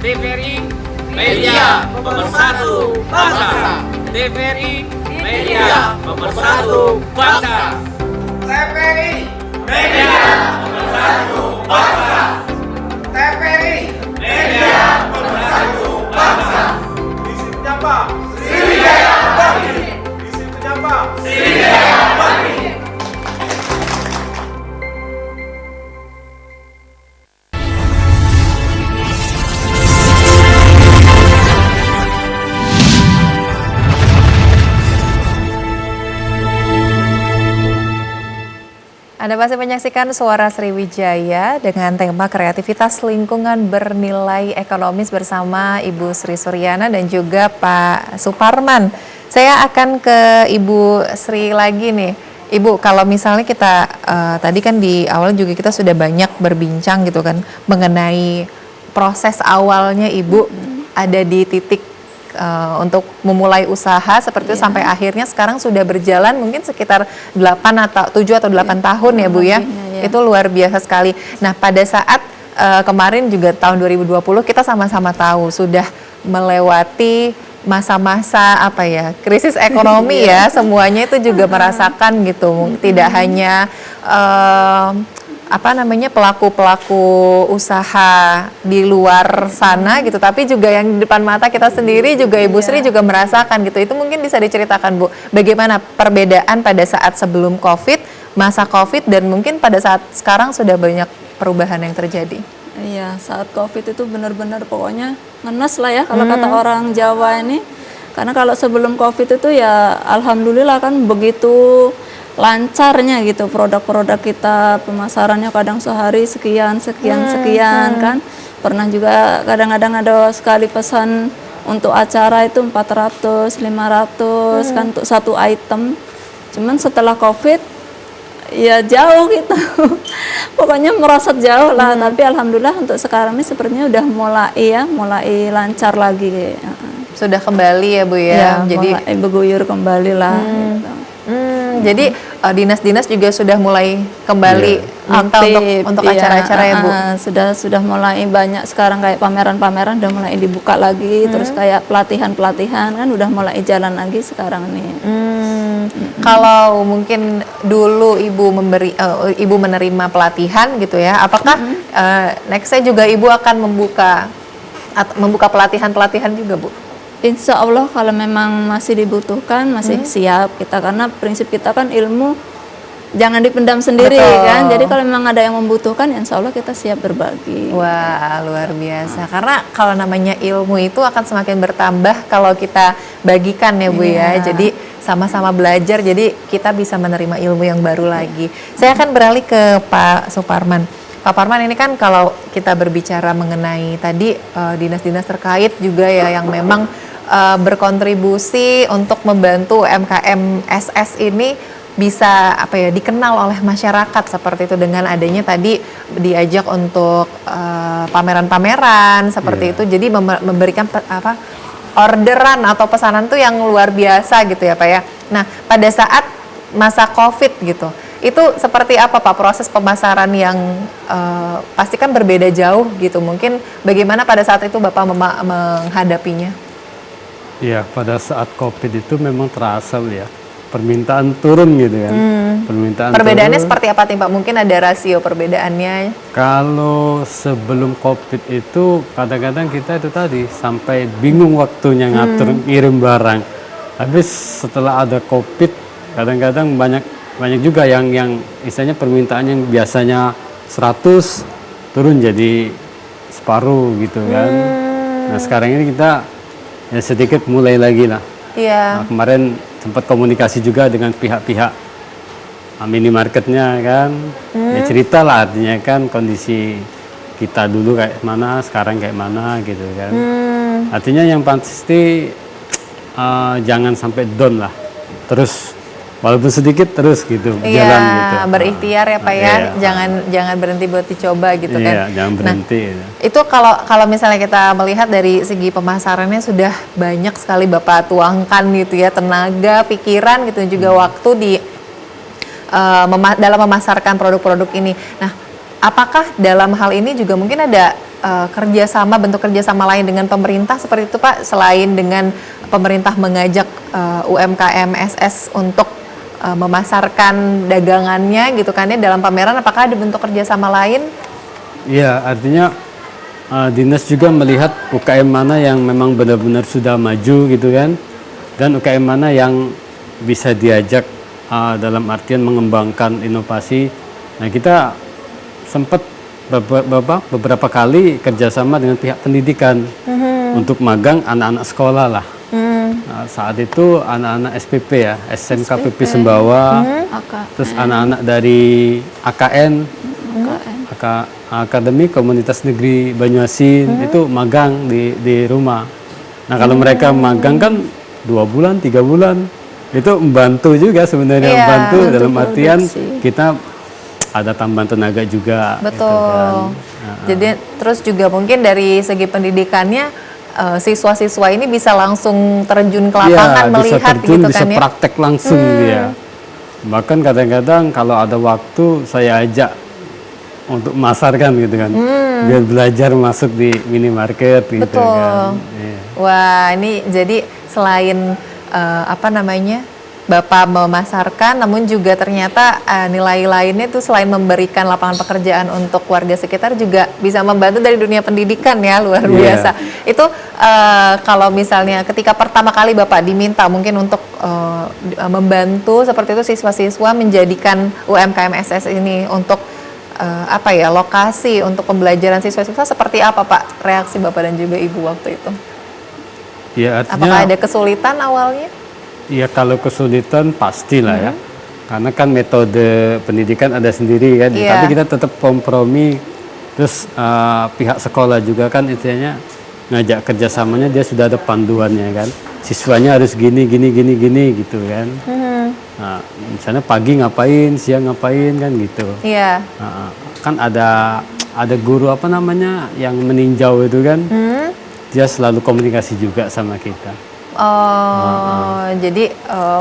TVRI Media Pemersatu Bangsa. TVRI Media Pemersatu Bangsa. TVRI Media Pemersatu Bangsa. TVRI Media Pemersatu Bangsa. Visi penyapa Sriwijaya Bakti. Visi penyapa Sriwijaya Bakti. Anda masih menyaksikan Suara Sriwijaya dengan tema kreativitas lingkungan bernilai ekonomis bersama Ibu Sri Suryana dan juga Pak Suparman. Saya akan ke Ibu Sri lagi nih. Ibu, kalau misalnya kita tadi kan di awal juga kita sudah banyak berbincang gitu kan mengenai proses awalnya Ibu ada di titik untuk memulai usaha seperti itu sampai akhirnya sekarang sudah berjalan mungkin sekitar 7 atau 8 tahun ya Bu ya. Itu luar biasa sekali. Nah, pada saat kemarin juga tahun 2020 kita sama-sama tahu sudah melewati masa-masa krisis ekonomi ya, semuanya itu juga merasakan gitu. Tidak hanya pelaku-pelaku usaha di luar sana gitu, tapi juga yang di depan mata kita sendiri juga Ibu Sri juga merasakan gitu. Itu mungkin bisa diceritakan Bu, bagaimana perbedaan pada saat sebelum COVID, masa COVID, dan mungkin pada saat sekarang sudah banyak perubahan yang terjadi. Iya, saat COVID itu benar-benar pokoknya ngenes lah ya kalau kata orang Jawa ini. Karena kalau sebelum COVID itu ya alhamdulillah kan begitu lancarnya gitu produk-produk kita, pemasarannya kadang sehari sekian kan. Pernah juga kadang-kadang ada sekali pesan untuk acara itu 400, 500 kan untuk satu item. Cuman setelah Covid ya jauh gitu. Pokoknya merosot jauh lah, tapi alhamdulillah untuk sekarang ini sepertinya udah mulai lancar lagi. Sudah kembali ya Bu Ya, jadi mulai berguyur kembali lah gitu. Jadi dinas-dinas juga sudah mulai kembali minta untuk acara-acara ya Bu. Sudah mulai banyak sekarang kayak pameran-pameran udah mulai dibuka lagi, terus kayak pelatihan kan udah mulai jalan lagi sekarang nih. Kalau mungkin dulu Ibu menerima pelatihan gitu ya, apakah nextnya juga Ibu akan membuka pelatihan-pelatihan juga Bu? Insya Allah kalau memang masih dibutuhkan masih siap kita, karena prinsip kita kan ilmu jangan dipendam sendiri. Betul. Kan, jadi kalau memang ada yang membutuhkan insya Allah kita siap berbagi. Wah luar biasa, karena kalau namanya ilmu itu akan semakin bertambah kalau kita bagikan ya Bu ya, jadi sama-sama belajar, jadi kita bisa menerima ilmu yang baru lagi. Saya akan beralih ke Pak Suparman. Pak Parman, ini kan kalau kita berbicara mengenai tadi dinas-dinas terkait juga ya yang memang berkontribusi untuk membantu UMKM SS ini bisa dikenal oleh masyarakat seperti itu dengan adanya tadi diajak untuk pameran-pameran seperti itu, jadi memberikan orderan atau pesanan tuh yang luar biasa gitu ya Pak ya. Nah pada saat masa COVID gitu, itu seperti apa Pak proses pemasaran yang pasti kan berbeda jauh gitu, mungkin bagaimana pada saat itu Bapak menghadapinya? Ya, pada saat COVID itu memang terasa ya, permintaan turun gitu kan. Perbedaannya seperti apa Pak? Mungkin ada rasio perbedaannya? Kalau sebelum COVID itu kadang-kadang kita itu tadi sampai bingung waktunya ngatur ngirim barang. Habis setelah ada COVID kadang-kadang banyak juga yang istilahnya permintaan yang biasanya 100 turun jadi separuh gitu kan. Nah sekarang ini kita ya sedikit mulai lagi lah. Iya. Nah, kemarin sempat komunikasi juga dengan pihak-pihak minimarketnya kan. Ya cerita lah artinya kan kondisi kita dulu kayak mana, sekarang kayak mana gitu kan. Artinya yang pasti jangan sampai down lah. Terus walaupun sedikit terus gitu jalan gitu. Berikhtiar ya Pak ya. Jangan berhenti buat dicoba gitu kan. Iya, jangan berhenti. Itu kalau misalnya kita melihat dari segi pemasarannya sudah banyak sekali Bapak tuangkan gitu ya, tenaga, pikiran gitu juga waktu di dalam memasarkan produk-produk ini. Nah, apakah dalam hal ini juga mungkin ada bentuk kerjasama lain dengan pemerintah seperti itu Pak, selain dengan pemerintah mengajak UMKM SS untuk memasarkan dagangannya gitu kan ya dalam pameran, apakah ada bentuk kerjasama lain? Iya, artinya dinas juga melihat UKM mana yang memang benar-benar sudah maju gitu kan, dan UKM mana yang bisa diajak dalam artian mengembangkan inovasi. Nah kita sempat beberapa kali kerjasama dengan pihak pendidikan untuk magang anak-anak sekolah lah. Nah, saat itu anak-anak SPP ya, SMK PP Sembawa, terus anak-anak dari AKN, Akademi Komunitas Negeri Banyuasin itu magang di rumah. Nah kalau mereka magang kan 2 bulan, 3 bulan, itu membantu juga sebenarnya, membantu dalam artian kita ada tambahan tenaga juga. Betul. Gitu kan. Jadi terus juga mungkin dari segi pendidikannya siswa-siswa ini bisa langsung terjun ke lapangan melihat gitu kan bisa ya. praktek langsung dia. Bahkan kadang-kadang kalau ada waktu saya ajak untuk masarkan gitu kan. Biar belajar masuk di minimarket gitu kan. Wah, ini jadi selain Bapak memasarkan, namun juga ternyata nilai lainnya itu selain memberikan lapangan pekerjaan untuk warga sekitar juga bisa membantu dari dunia pendidikan ya, luar biasa. Itu kalau misalnya ketika pertama kali Bapak diminta mungkin untuk membantu seperti itu siswa-siswa menjadikan UMKM SS ini untuk lokasi untuk pembelajaran siswa-siswa, seperti apa Pak reaksi Bapak dan juga Ibu waktu itu? Ya, artinya, apakah ada kesulitan awalnya? Ya kalau kesulitan pastilah ya. Karena kan metode pendidikan ada sendiri kan, Iya. tapi kita tetap kompromi. Terus pihak sekolah juga kan istilahnya ngajak kerjasamanya, dia sudah ada panduannya kan. Siswanya harus gini gitu kan. Nah, misalnya pagi ngapain, siang ngapain kan gitu. Iya. Kan ada guru apa namanya yang meninjau itu kan. Dia selalu komunikasi juga sama kita. Jadi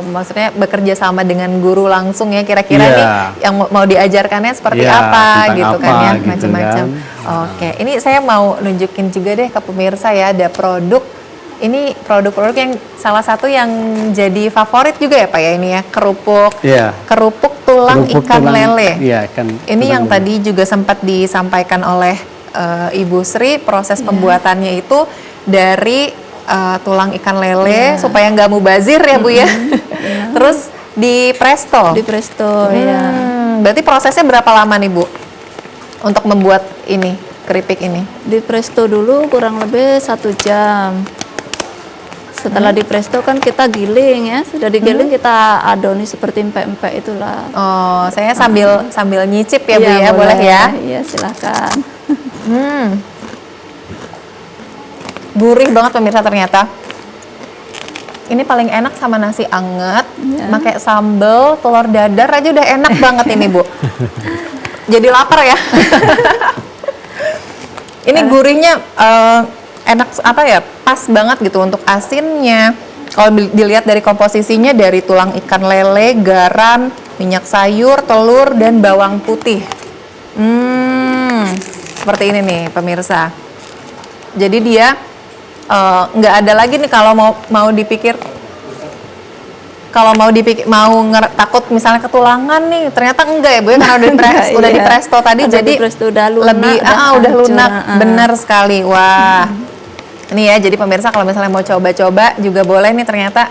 maksudnya bekerja sama dengan guru langsung ya, kira-kira nih yang mau diajarkannya seperti apa gitu kan ya, gitu macam-macam. kan. Oke, ini saya mau nunjukin juga deh ke pemirsa ya, ada produk. Ini produk-produk yang salah satu yang jadi favorit juga ya Pak ya, ini ya, kerupuk tulang ikan lele. Iya, kan. Ini yang tadi juga sempat disampaikan oleh Ibu Sri, proses pembuatannya itu dari tulang ikan lele supaya nggak mubazir ya Bu ya. Terus di presto. Di presto ya. Berarti prosesnya berapa lama nih Bu untuk membuat ini keripik ini? Di presto dulu kurang lebih 1 jam. Setelah di presto kan kita giling ya, sudah digiling kita adoni seperti empek-empek itulah. Oh, saya sambil nyicip ya Bu ya, boleh ya? Iya, silakan. Gurih banget pemirsa ternyata. Ini paling enak sama nasi anget, pakai sambal, telur dadar aja udah enak banget ini Bu. Jadi lapar ya. Ini gurihnya enak apa ya, pas banget gitu untuk asinnya. Kalau dilihat dari komposisinya, dari tulang ikan lele, garam, minyak sayur, telur, dan bawang putih. Seperti ini nih pemirsa. Jadi dia nggak ada lagi nih kalau mau dipikir takut misalnya ketulangan nih, ternyata enggak ya Bu ya, karena udah di presto tadi, jadi udah lunak, lebih udah lunak. Benar sekali. Wah, ini ya, jadi pemirsa kalau misalnya mau coba-coba juga boleh nih, ternyata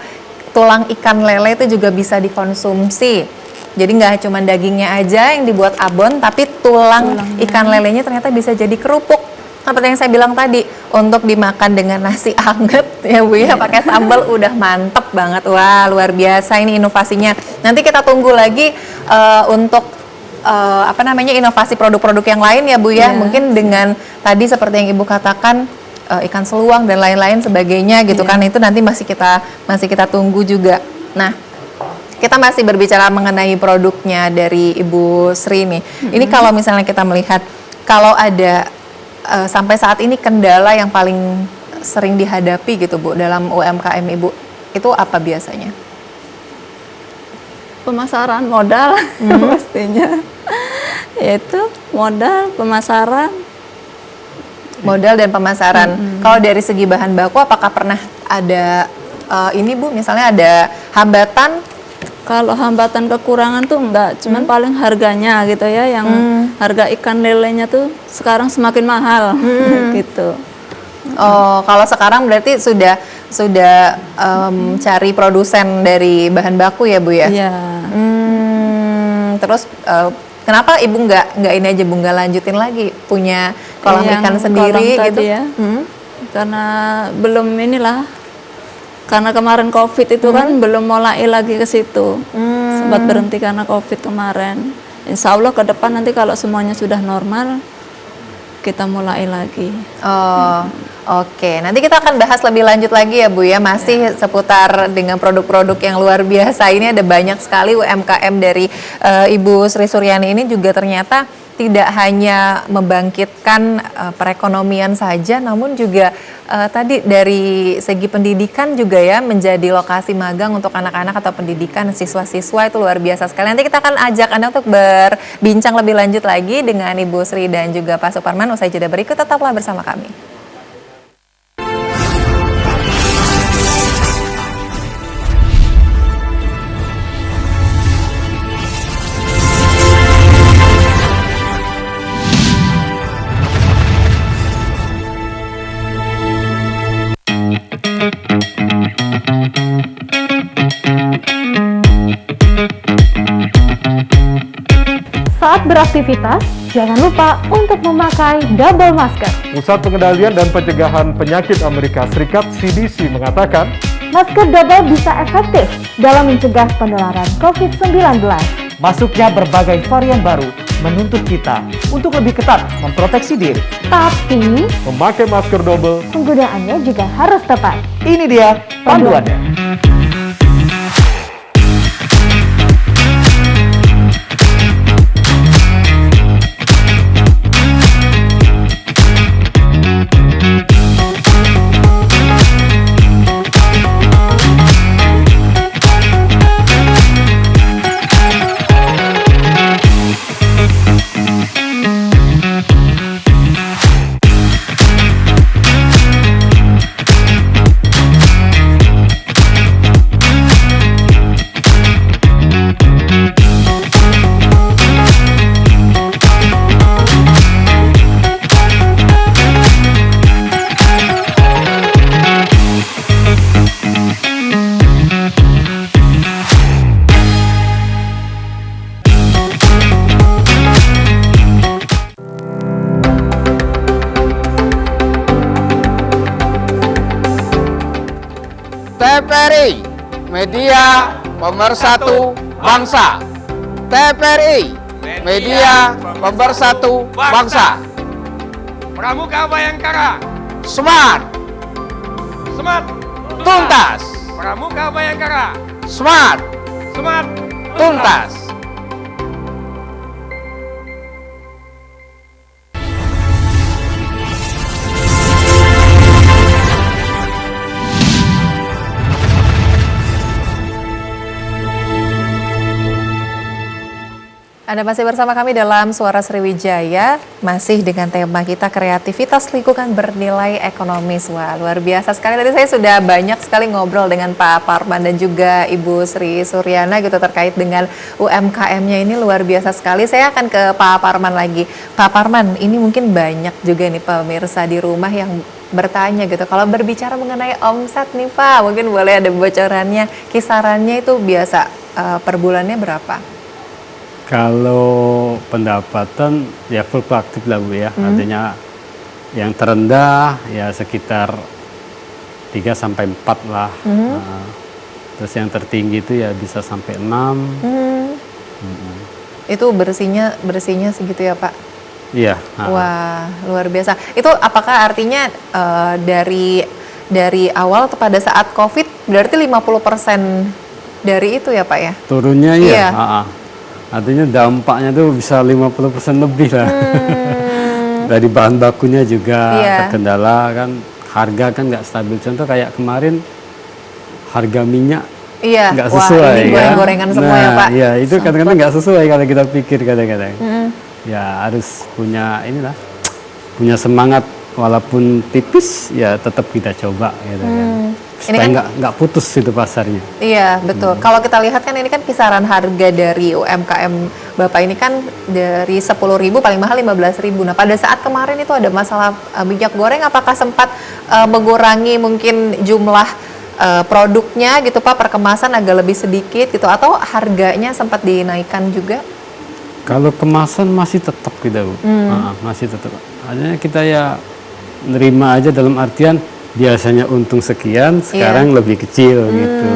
tulang ikan lele itu juga bisa dikonsumsi. Jadi nggak cuma dagingnya aja yang dibuat abon, tapi tulang ikan lelenya ternyata bisa jadi kerupuk. Seperti yang saya bilang tadi, untuk dimakan dengan nasi anget ya Bu ya, pakai sambal udah mantep banget. Wah, luar biasa ini inovasinya. Nanti kita tunggu lagi untuk inovasi produk-produk yang lain ya Bu ya. Mungkin dengan tadi seperti yang Ibu katakan, ikan seluang dan lain-lain sebagainya gitu kan, itu nanti masih kita tunggu juga. Nah, kita masih berbicara mengenai produknya dari Ibu Sri nih. Ini kalau misalnya kita melihat, kalau ada sampai saat ini kendala yang paling sering dihadapi gitu Bu dalam UMKM Ibu, itu apa biasanya? Pemasaran, modal pastinya. Yaitu modal, pemasaran. Modal dan pemasaran. Kalau dari segi bahan baku, apakah pernah ada ini Bu, misalnya ada hambatan? Kalau hambatan kekurangan tuh enggak, cuman paling harganya gitu ya, yang harga ikan lelenya tuh sekarang semakin mahal gitu. Oh, kalau sekarang berarti sudah cari produsen dari bahan baku ya Bu ya? Iya. Terus kenapa Ibu nggak ini aja Bu, nggak lanjutin lagi punya kolam ikan sendiri gitu? Ya. Karena belum karena kemarin COVID itu kan belum mulai lagi ke situ. Sempat berhenti karena COVID kemarin. Insya Allah ke depan nanti kalau semuanya sudah normal, kita mulai lagi. Oh, oke. Nanti kita akan bahas lebih lanjut lagi ya Bu ya, masih seputar dengan produk-produk yang luar biasa. Ini ada banyak sekali UMKM dari Ibu Sri Suryani ini juga ternyata tidak hanya membangkitkan perekonomian saja, namun juga tadi dari segi pendidikan juga ya, menjadi lokasi magang untuk anak-anak atau pendidikan siswa-siswa, itu luar biasa sekali. Nanti kita akan ajak Anda untuk berbincang lebih lanjut lagi dengan Ibu Sri dan juga Pak Suparman. Usai jeda berikut, tetaplah bersama kami. Saat beraktivitas, jangan lupa untuk memakai double masker. Pusat Pengendalian dan Pencegahan Penyakit Amerika Serikat (CDC) mengatakan, masker double bisa efektif dalam mencegah penularan COVID-19. Masuknya berbagai varian baru menuntut kita untuk lebih ketat memproteksi diri. Tapi, Memakai masker double, penggunaannya juga harus tepat. ini dia panduannya. TVRI, media pemersatu bangsa. TVRI, media pemersatu bangsa. Pramuka Bayangkara. Smart, Smart. tuntas. Pramuka Bayangkara. Smart, Smart. tuntas. Anda masih bersama kami dalam Suara Sriwijaya, masih dengan tema kita kreativitas lingkungan bernilai ekonomis. Wah, luar biasa sekali. Tadi saya sudah banyak sekali ngobrol dengan Pak Parman dan juga Ibu Sri Suryana gitu terkait dengan UMKM-nya, ini luar biasa sekali. Saya akan ke Pak Parman lagi. Pak Parman, ini mungkin banyak juga nih pemirsa di rumah yang bertanya gitu. Kalau berbicara mengenai omset nih Pak, mungkin boleh ada bocorannya, kisarannya itu biasa per bulannya berapa? Kalau pendapatan ya fluktuatif lah Bu ya, artinya yang terendah ya sekitar 3 sampai 4 lah. Nah, terus yang tertinggi itu ya bisa sampai 6. Itu bersihnya segitu ya Pak? Iya. Wah, luar biasa. Itu apakah artinya dari awal atau pada saat COVID berarti 50% dari itu ya Pak ya? Turunnya iya. Iya. Artinya dampaknya tuh bisa 50% lebih lah. Dari bahan bakunya juga terkendala kan, harga kan nggak stabil. Contoh kayak kemarin harga minyak nggak sesuai. Wah, ini goreng-gorengan semua ya Pak. Iya, itu kadang-kadang nggak sesuai kalau kita pikir kadang-kadang. Ya harus punya punya semangat walaupun tipis ya tetap kita coba gitu kan. Supaya nggak putus itu pasarnya. Iya betul. Kalau kita lihat kan ini kan kisaran harga dari UMKM Bapak ini kan dari 10.000 paling mahal 15.000. Nah pada saat kemarin itu ada masalah minyak goreng, apakah sempat mengurangi mungkin jumlah produknya gitu Pak, perkemasan agak lebih sedikit gitu, atau harganya sempat dinaikkan juga? Kalau kemasan masih tetap kita Bu, masih tetap. Hanya kita ya nerima aja dalam artian biasanya untung sekian, sekarang lebih kecil gitu.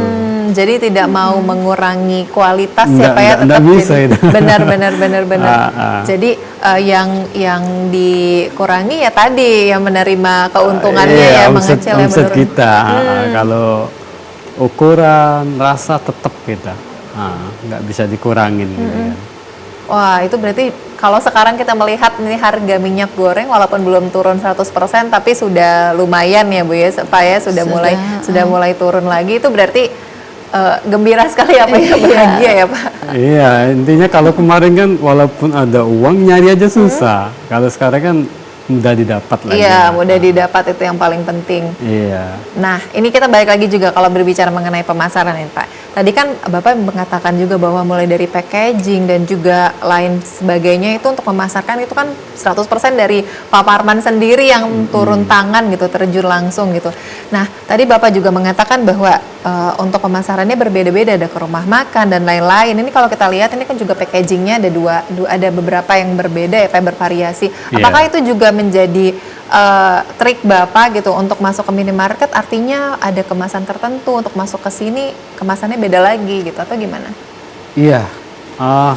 Jadi tidak mau mengurangi kualitas ya Pak ya, tetap bisa jadi, itu. benar. Jadi yang dikurangi ya tadi yang menerima keuntungannya ya, mengecil ya omset kita. Kalau ukuran rasa tetap kita, nggak bisa dikurangin gitu kan. Wah, itu berarti kalau sekarang kita melihat ini harga minyak goreng walaupun belum turun 100% tapi sudah lumayan ya Bu ya, Pak ya, sudah mulai turun lagi, itu berarti gembira sekali apa ya, bahagia ya Pak. Iya, intinya kalau kemarin kan walaupun ada uang nyari aja susah. Kalau sekarang kan mudah didapat lagi. Iya, mudah didapat, itu yang paling penting. Iya. Nah, ini kita balik lagi juga kalau berbicara mengenai pemasaran ya Pak. Tadi kan Bapak mengatakan juga bahwa mulai dari packaging dan juga lain sebagainya itu untuk memasarkan itu kan 100% dari Pak Parman sendiri yang turun tangan gitu, terjun langsung gitu. Nah, tadi Bapak juga mengatakan bahwa untuk pemasarannya berbeda-beda, ada ke rumah makan dan lain-lain. Ini kalau kita lihat ini kan juga packagingnya ada beberapa yang berbeda ya, Pak, bervariasi. Apakah itu juga menjadi trik Bapak gitu untuk masuk ke minimarket? Artinya ada kemasan tertentu untuk masuk ke sini kemasannya beda lagi gitu atau gimana? Iya.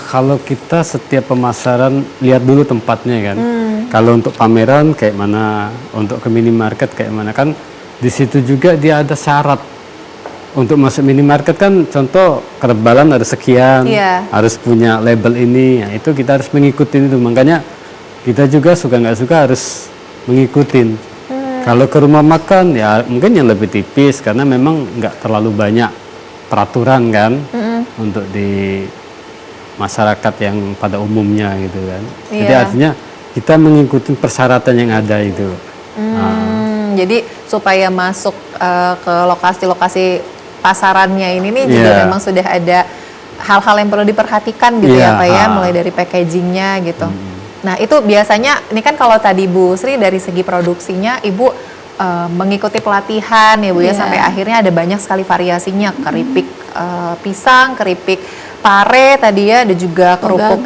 Kalau kita setiap pemasaran lihat dulu tempatnya kan. Kalau untuk pameran kayak mana, untuk ke minimarket kayak mana, kan di situ juga dia ada syarat. Untuk masuk minimarket kan contoh ketebalan harus sekian, harus punya label ini, ya, itu kita harus mengikuti itu. Makanya kita juga suka nggak suka harus mengikutin. Kalau ke rumah makan ya mungkin yang lebih tipis karena memang nggak terlalu banyak peraturan kan untuk di masyarakat yang pada umumnya gitu kan. Jadi artinya kita mengikuti persyaratan yang ada itu. Jadi supaya masuk ke lokasi-lokasi pasarannya ini nih juga memang sudah ada hal-hal yang perlu diperhatikan gitu ya Pak ya, mulai dari packagingnya gitu. Nah itu biasanya, ini kan kalau tadi Bu Sri dari segi produksinya Ibu mengikuti pelatihan ya Bu ya, sampai akhirnya ada banyak sekali variasinya, keripik pisang, keripik pare tadi ya, ada juga kerupuk,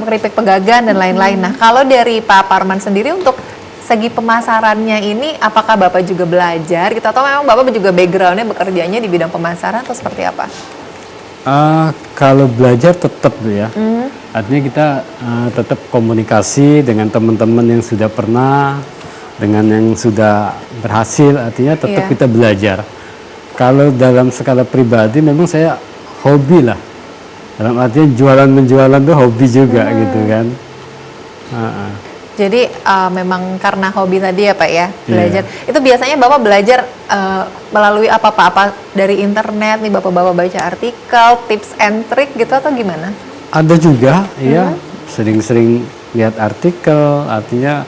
keripik pegagan dan lain-lain. Nah kalau dari Pak Parman sendiri untuk segi pemasarannya ini, apakah Bapak juga belajar gitu atau memang Bapak juga backgroundnya bekerjanya di bidang pemasaran atau seperti apa? Kalau belajar tetap ya, artinya kita tetap komunikasi dengan teman-teman yang sudah pernah, dengan yang sudah berhasil, artinya tetap kita belajar. Kalau dalam skala pribadi memang saya hobi lah, dalam artinya jualan-menjualan tuh hobi juga gitu kan. Jadi memang karena hobi tadi ya Pak ya, belajar. Itu biasanya Bapak belajar melalui apa dari internet nih, Bapak baca artikel, tips and trick gitu atau gimana? Ada juga, ya sering-sering lihat artikel, artinya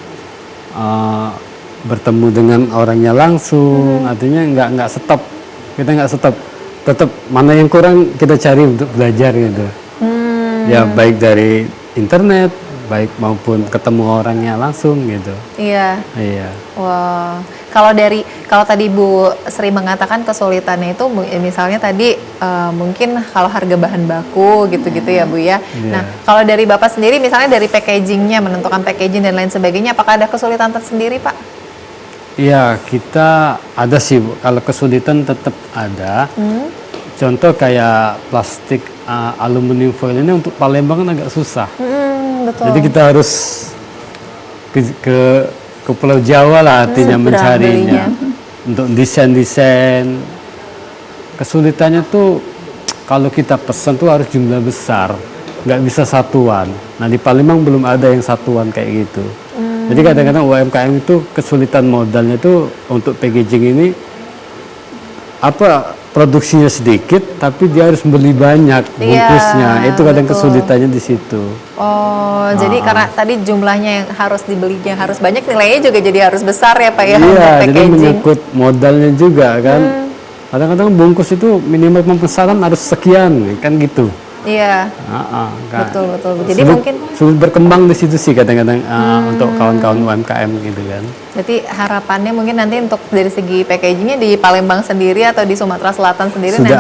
bertemu dengan orangnya langsung, artinya nggak stop, kita nggak stop, tetap mana yang kurang kita cari untuk belajar gitu. Ya baik dari internet, baik maupun ketemu orangnya langsung gitu. Iya. Wow. Kalau tadi Bu Sri mengatakan kesulitannya itu misalnya tadi mungkin kalau harga bahan baku gitu-gitu ya Bu ya. Nah kalau dari Bapak sendiri misalnya dari packagingnya, menentukan packaging dan lain sebagainya, apakah ada kesulitan tersendiri Pak? Iya, kita ada sih Bu. Kalau kesulitan tetap ada. Contoh kayak plastik aluminium foil ini untuk Palembang kan agak susah. Betul. Jadi kita harus ke Pulau Jawa lah artinya mencarinya. Untuk desain-desain. Kesulitannya tuh kalau kita pesan tuh harus jumlah besar, nggak bisa satuan. Nah di Palembang belum ada yang satuan kayak gitu. Jadi kadang-kadang UMKM itu kesulitan modalnya tuh untuk packaging ini produksinya sedikit, tapi dia harus beli banyak bungkusnya. Itu kadang kesulitannya di situ. Jadi karena tadi jumlahnya yang harus dibelinya harus banyak, nilainya juga jadi harus besar ya Pak ya. Iya, jadi menyangkut modalnya juga kan. Kadang-kadang bungkus itu minimal pemesanan harus sekian, kan gitu. Iya. Betul. Jadi sulit berkembang di situ sih kadang-kadang untuk kawan-kawan UMKM gitu kan. Berarti harapannya mungkin nanti untuk dari segi packagingnya di Palembang sendiri atau di Sumatera Selatan sendiri sudah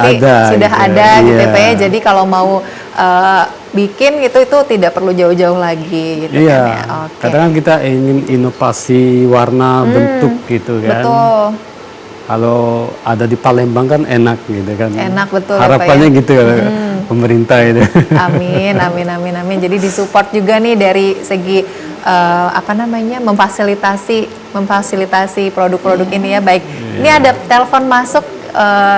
ada gitu ya Pak ya. Jadi kalau mau bikin gitu itu tidak perlu jauh-jauh lagi gitu kan ya. Kadang-kadang kita ingin inovasi warna bentuk gitu kan. Betul. Kalau ada di Palembang kan enak gitu kan. Enak betul. Harapannya gitu ya pemerintah itu. Amin. Jadi disupport juga nih dari segi memfasilitasi produk-produk ini ya. Baik. Ini ada telepon masuk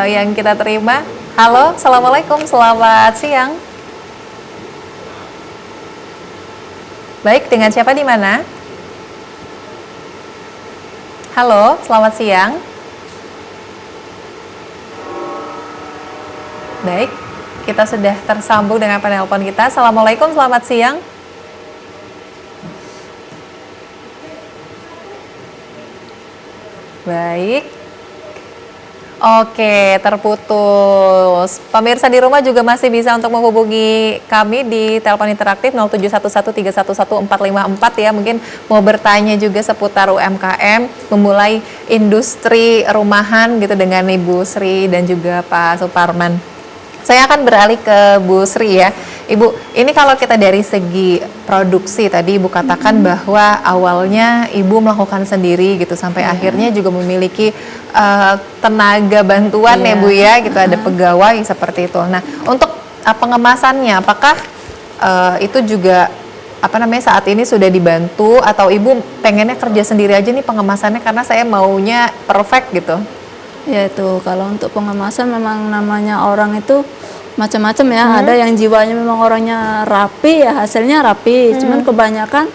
yang kita terima. Halo, assalamualaikum, selamat siang. Baik, dengan siapa di mana? Halo, selamat siang. Baik, kita sudah tersambung dengan penelpon kita. Assalamualaikum, selamat siang. Baik. Oke, terputus. Pemirsa di rumah juga masih bisa untuk menghubungi kami di telepon interaktif 0711311454 ya. Mungkin mau bertanya juga seputar UMKM, memulai industri rumahan gitu dengan Ibu Sri dan juga Pak Suparman. Saya akan beralih ke Bu Sri ya. Ibu, ini kalau kita dari segi produksi tadi Ibu katakan bahwa awalnya Ibu melakukan sendiri gitu sampai akhirnya juga memiliki tenaga bantuan ya Bu ya gitu, ada pegawai seperti itu. Nah, untuk pengemasannya apakah itu juga saat ini sudah dibantu atau Ibu pengennya kerja sendiri aja nih pengemasannya karena saya maunya perfect gitu? Ya itu, kalau untuk pengemasan memang namanya orang itu macam-macam ya. Ada yang jiwanya memang orangnya rapi ya, hasilnya rapi. Cuman kebanyakan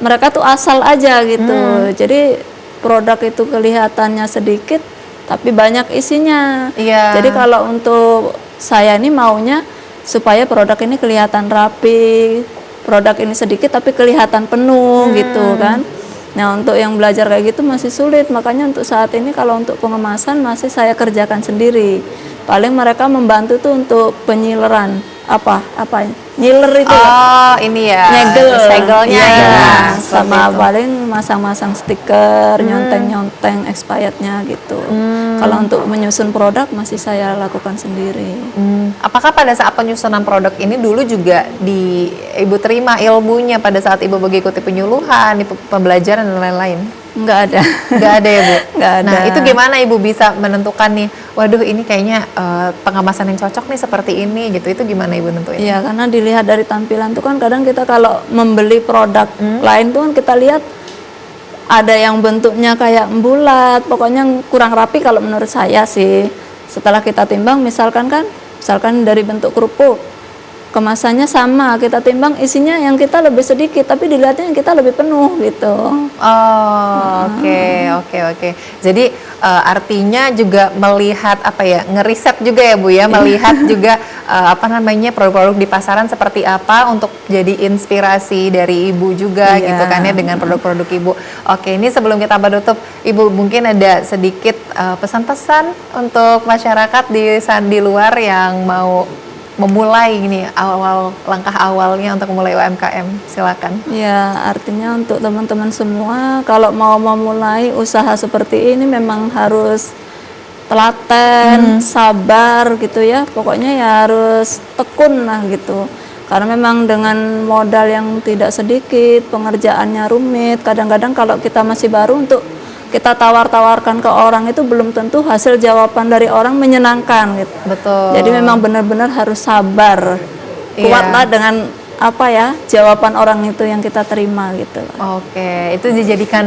mereka tuh asal aja gitu. Jadi produk itu kelihatannya sedikit tapi banyak isinya. Jadi kalau untuk saya ini maunya supaya produk ini kelihatan rapi, produk ini sedikit tapi kelihatan penuh gitu kan. Nah, untuk yang belajar kayak gitu masih sulit, makanya untuk saat ini kalau untuk pengemasan masih saya kerjakan sendiri. Paling mereka membantu tuh untuk penyileran, nyiler itu ini ya, nyegel, segelnya sama paling masang-masang stiker, nyonteng-nyonteng expirednya gitu. Kalau untuk menyusun produk masih saya lakukan sendiri. Apakah pada saat penyusunan produk ini dulu juga Ibu terima ilmunya pada saat Ibu mengikuti penyuluhan, pembelajaran dan lain-lain? Enggak ada. Enggak ada ya Bu? Enggak ada. Nah itu gimana Ibu bisa menentukan nih, waduh ini kayaknya pengemasan yang cocok nih seperti ini gitu, itu gimana Ibu nentuin? Iya, karena dilihat dari tampilan tuh kan kadang kita kalau membeli produk lain tuh kan kita lihat ada yang bentuknya kayak bulat, pokoknya kurang rapi kalau menurut saya sih. Setelah kita timbang misalkan dari bentuk kerupuk, kemasannya sama, kita timbang isinya yang kita lebih sedikit tapi dilihatnya yang kita lebih penuh gitu. Oke. Jadi artinya juga melihat ngeriset juga ya Bu ya, melihat juga produk-produk di pasaran seperti apa untuk jadi inspirasi dari Ibu juga gitu kan ya dengan produk-produk Ibu. Oke, ini sebelum kita menutup Ibu mungkin ada sedikit pesan-pesan untuk masyarakat di luar yang mau memulai ini langkah awalnya untuk memulai UMKM, silakan. Ya, artinya untuk teman-teman semua kalau mau memulai usaha seperti ini memang harus telaten, sabar gitu ya. Pokoknya ya harus tekun lah gitu. Karena memang dengan modal yang tidak sedikit, pengerjaannya rumit. Kadang-kadang kalau kita masih baru untuk kita tawar-tawarkan ke orang itu belum tentu hasil jawaban dari orang menyenangkan gitu. Betul. Jadi memang benar-benar harus sabar. Kuatlah dengan jawaban orang itu yang kita terima gitu. Oke, itu dijadikan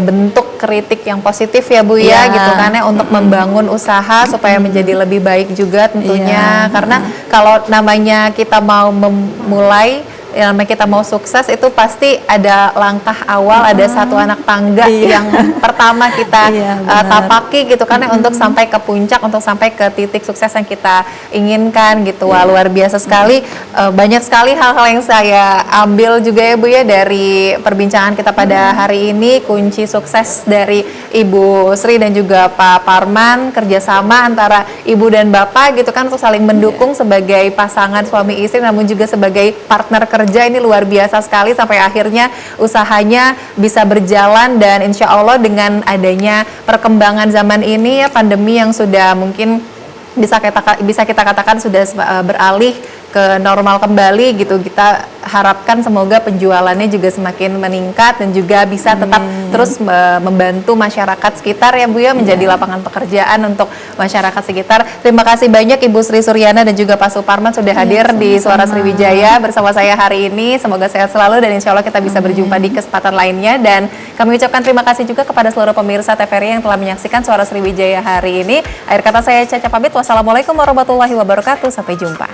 bentuk kritik yang positif ya Bu ya gitu kan ya, untuk membangun usaha supaya menjadi lebih baik juga tentunya. Karena kalau namanya kita mau memulai, namanya kita mau sukses itu pasti ada langkah awal, ada satu anak tangga yang pertama kita tapaki gitu kan untuk sampai ke puncak, untuk sampai ke titik sukses yang kita inginkan gitu. Wah, luar biasa sekali, banyak sekali hal-hal yang saya ambil juga ya Bu ya dari perbincangan kita pada hari ini. Kunci sukses dari Ibu Sri dan juga Pak Parman, kerjasama antara Ibu dan Bapak gitu kan untuk saling mendukung sebagai pasangan suami istri namun juga sebagai partner kerja, ini luar biasa sekali sampai akhirnya usahanya bisa berjalan. Dan insya Allah dengan adanya perkembangan zaman ini ya, pandemi yang sudah mungkin bisa kita katakan sudah beralih ke normal kembali gitu, kita harapkan semoga penjualannya juga semakin meningkat dan juga bisa tetap terus membantu masyarakat sekitar ya Bu ya, menjadi lapangan pekerjaan untuk masyarakat sekitar. Terima kasih banyak Ibu Sri Suryana dan juga Pak Suparman sudah hadir di Suara Sriwijaya bersama saya hari ini. Semoga sehat selalu dan insya Allah kita bisa berjumpa di kesempatan lainnya. Dan kami ucapkan terima kasih juga kepada seluruh pemirsa TVRI yang telah menyaksikan Suara Sriwijaya hari ini. Akhir kata saya Caca pamit. Wassalamualaikum warahmatullahi wabarakatuh. Sampai jumpa.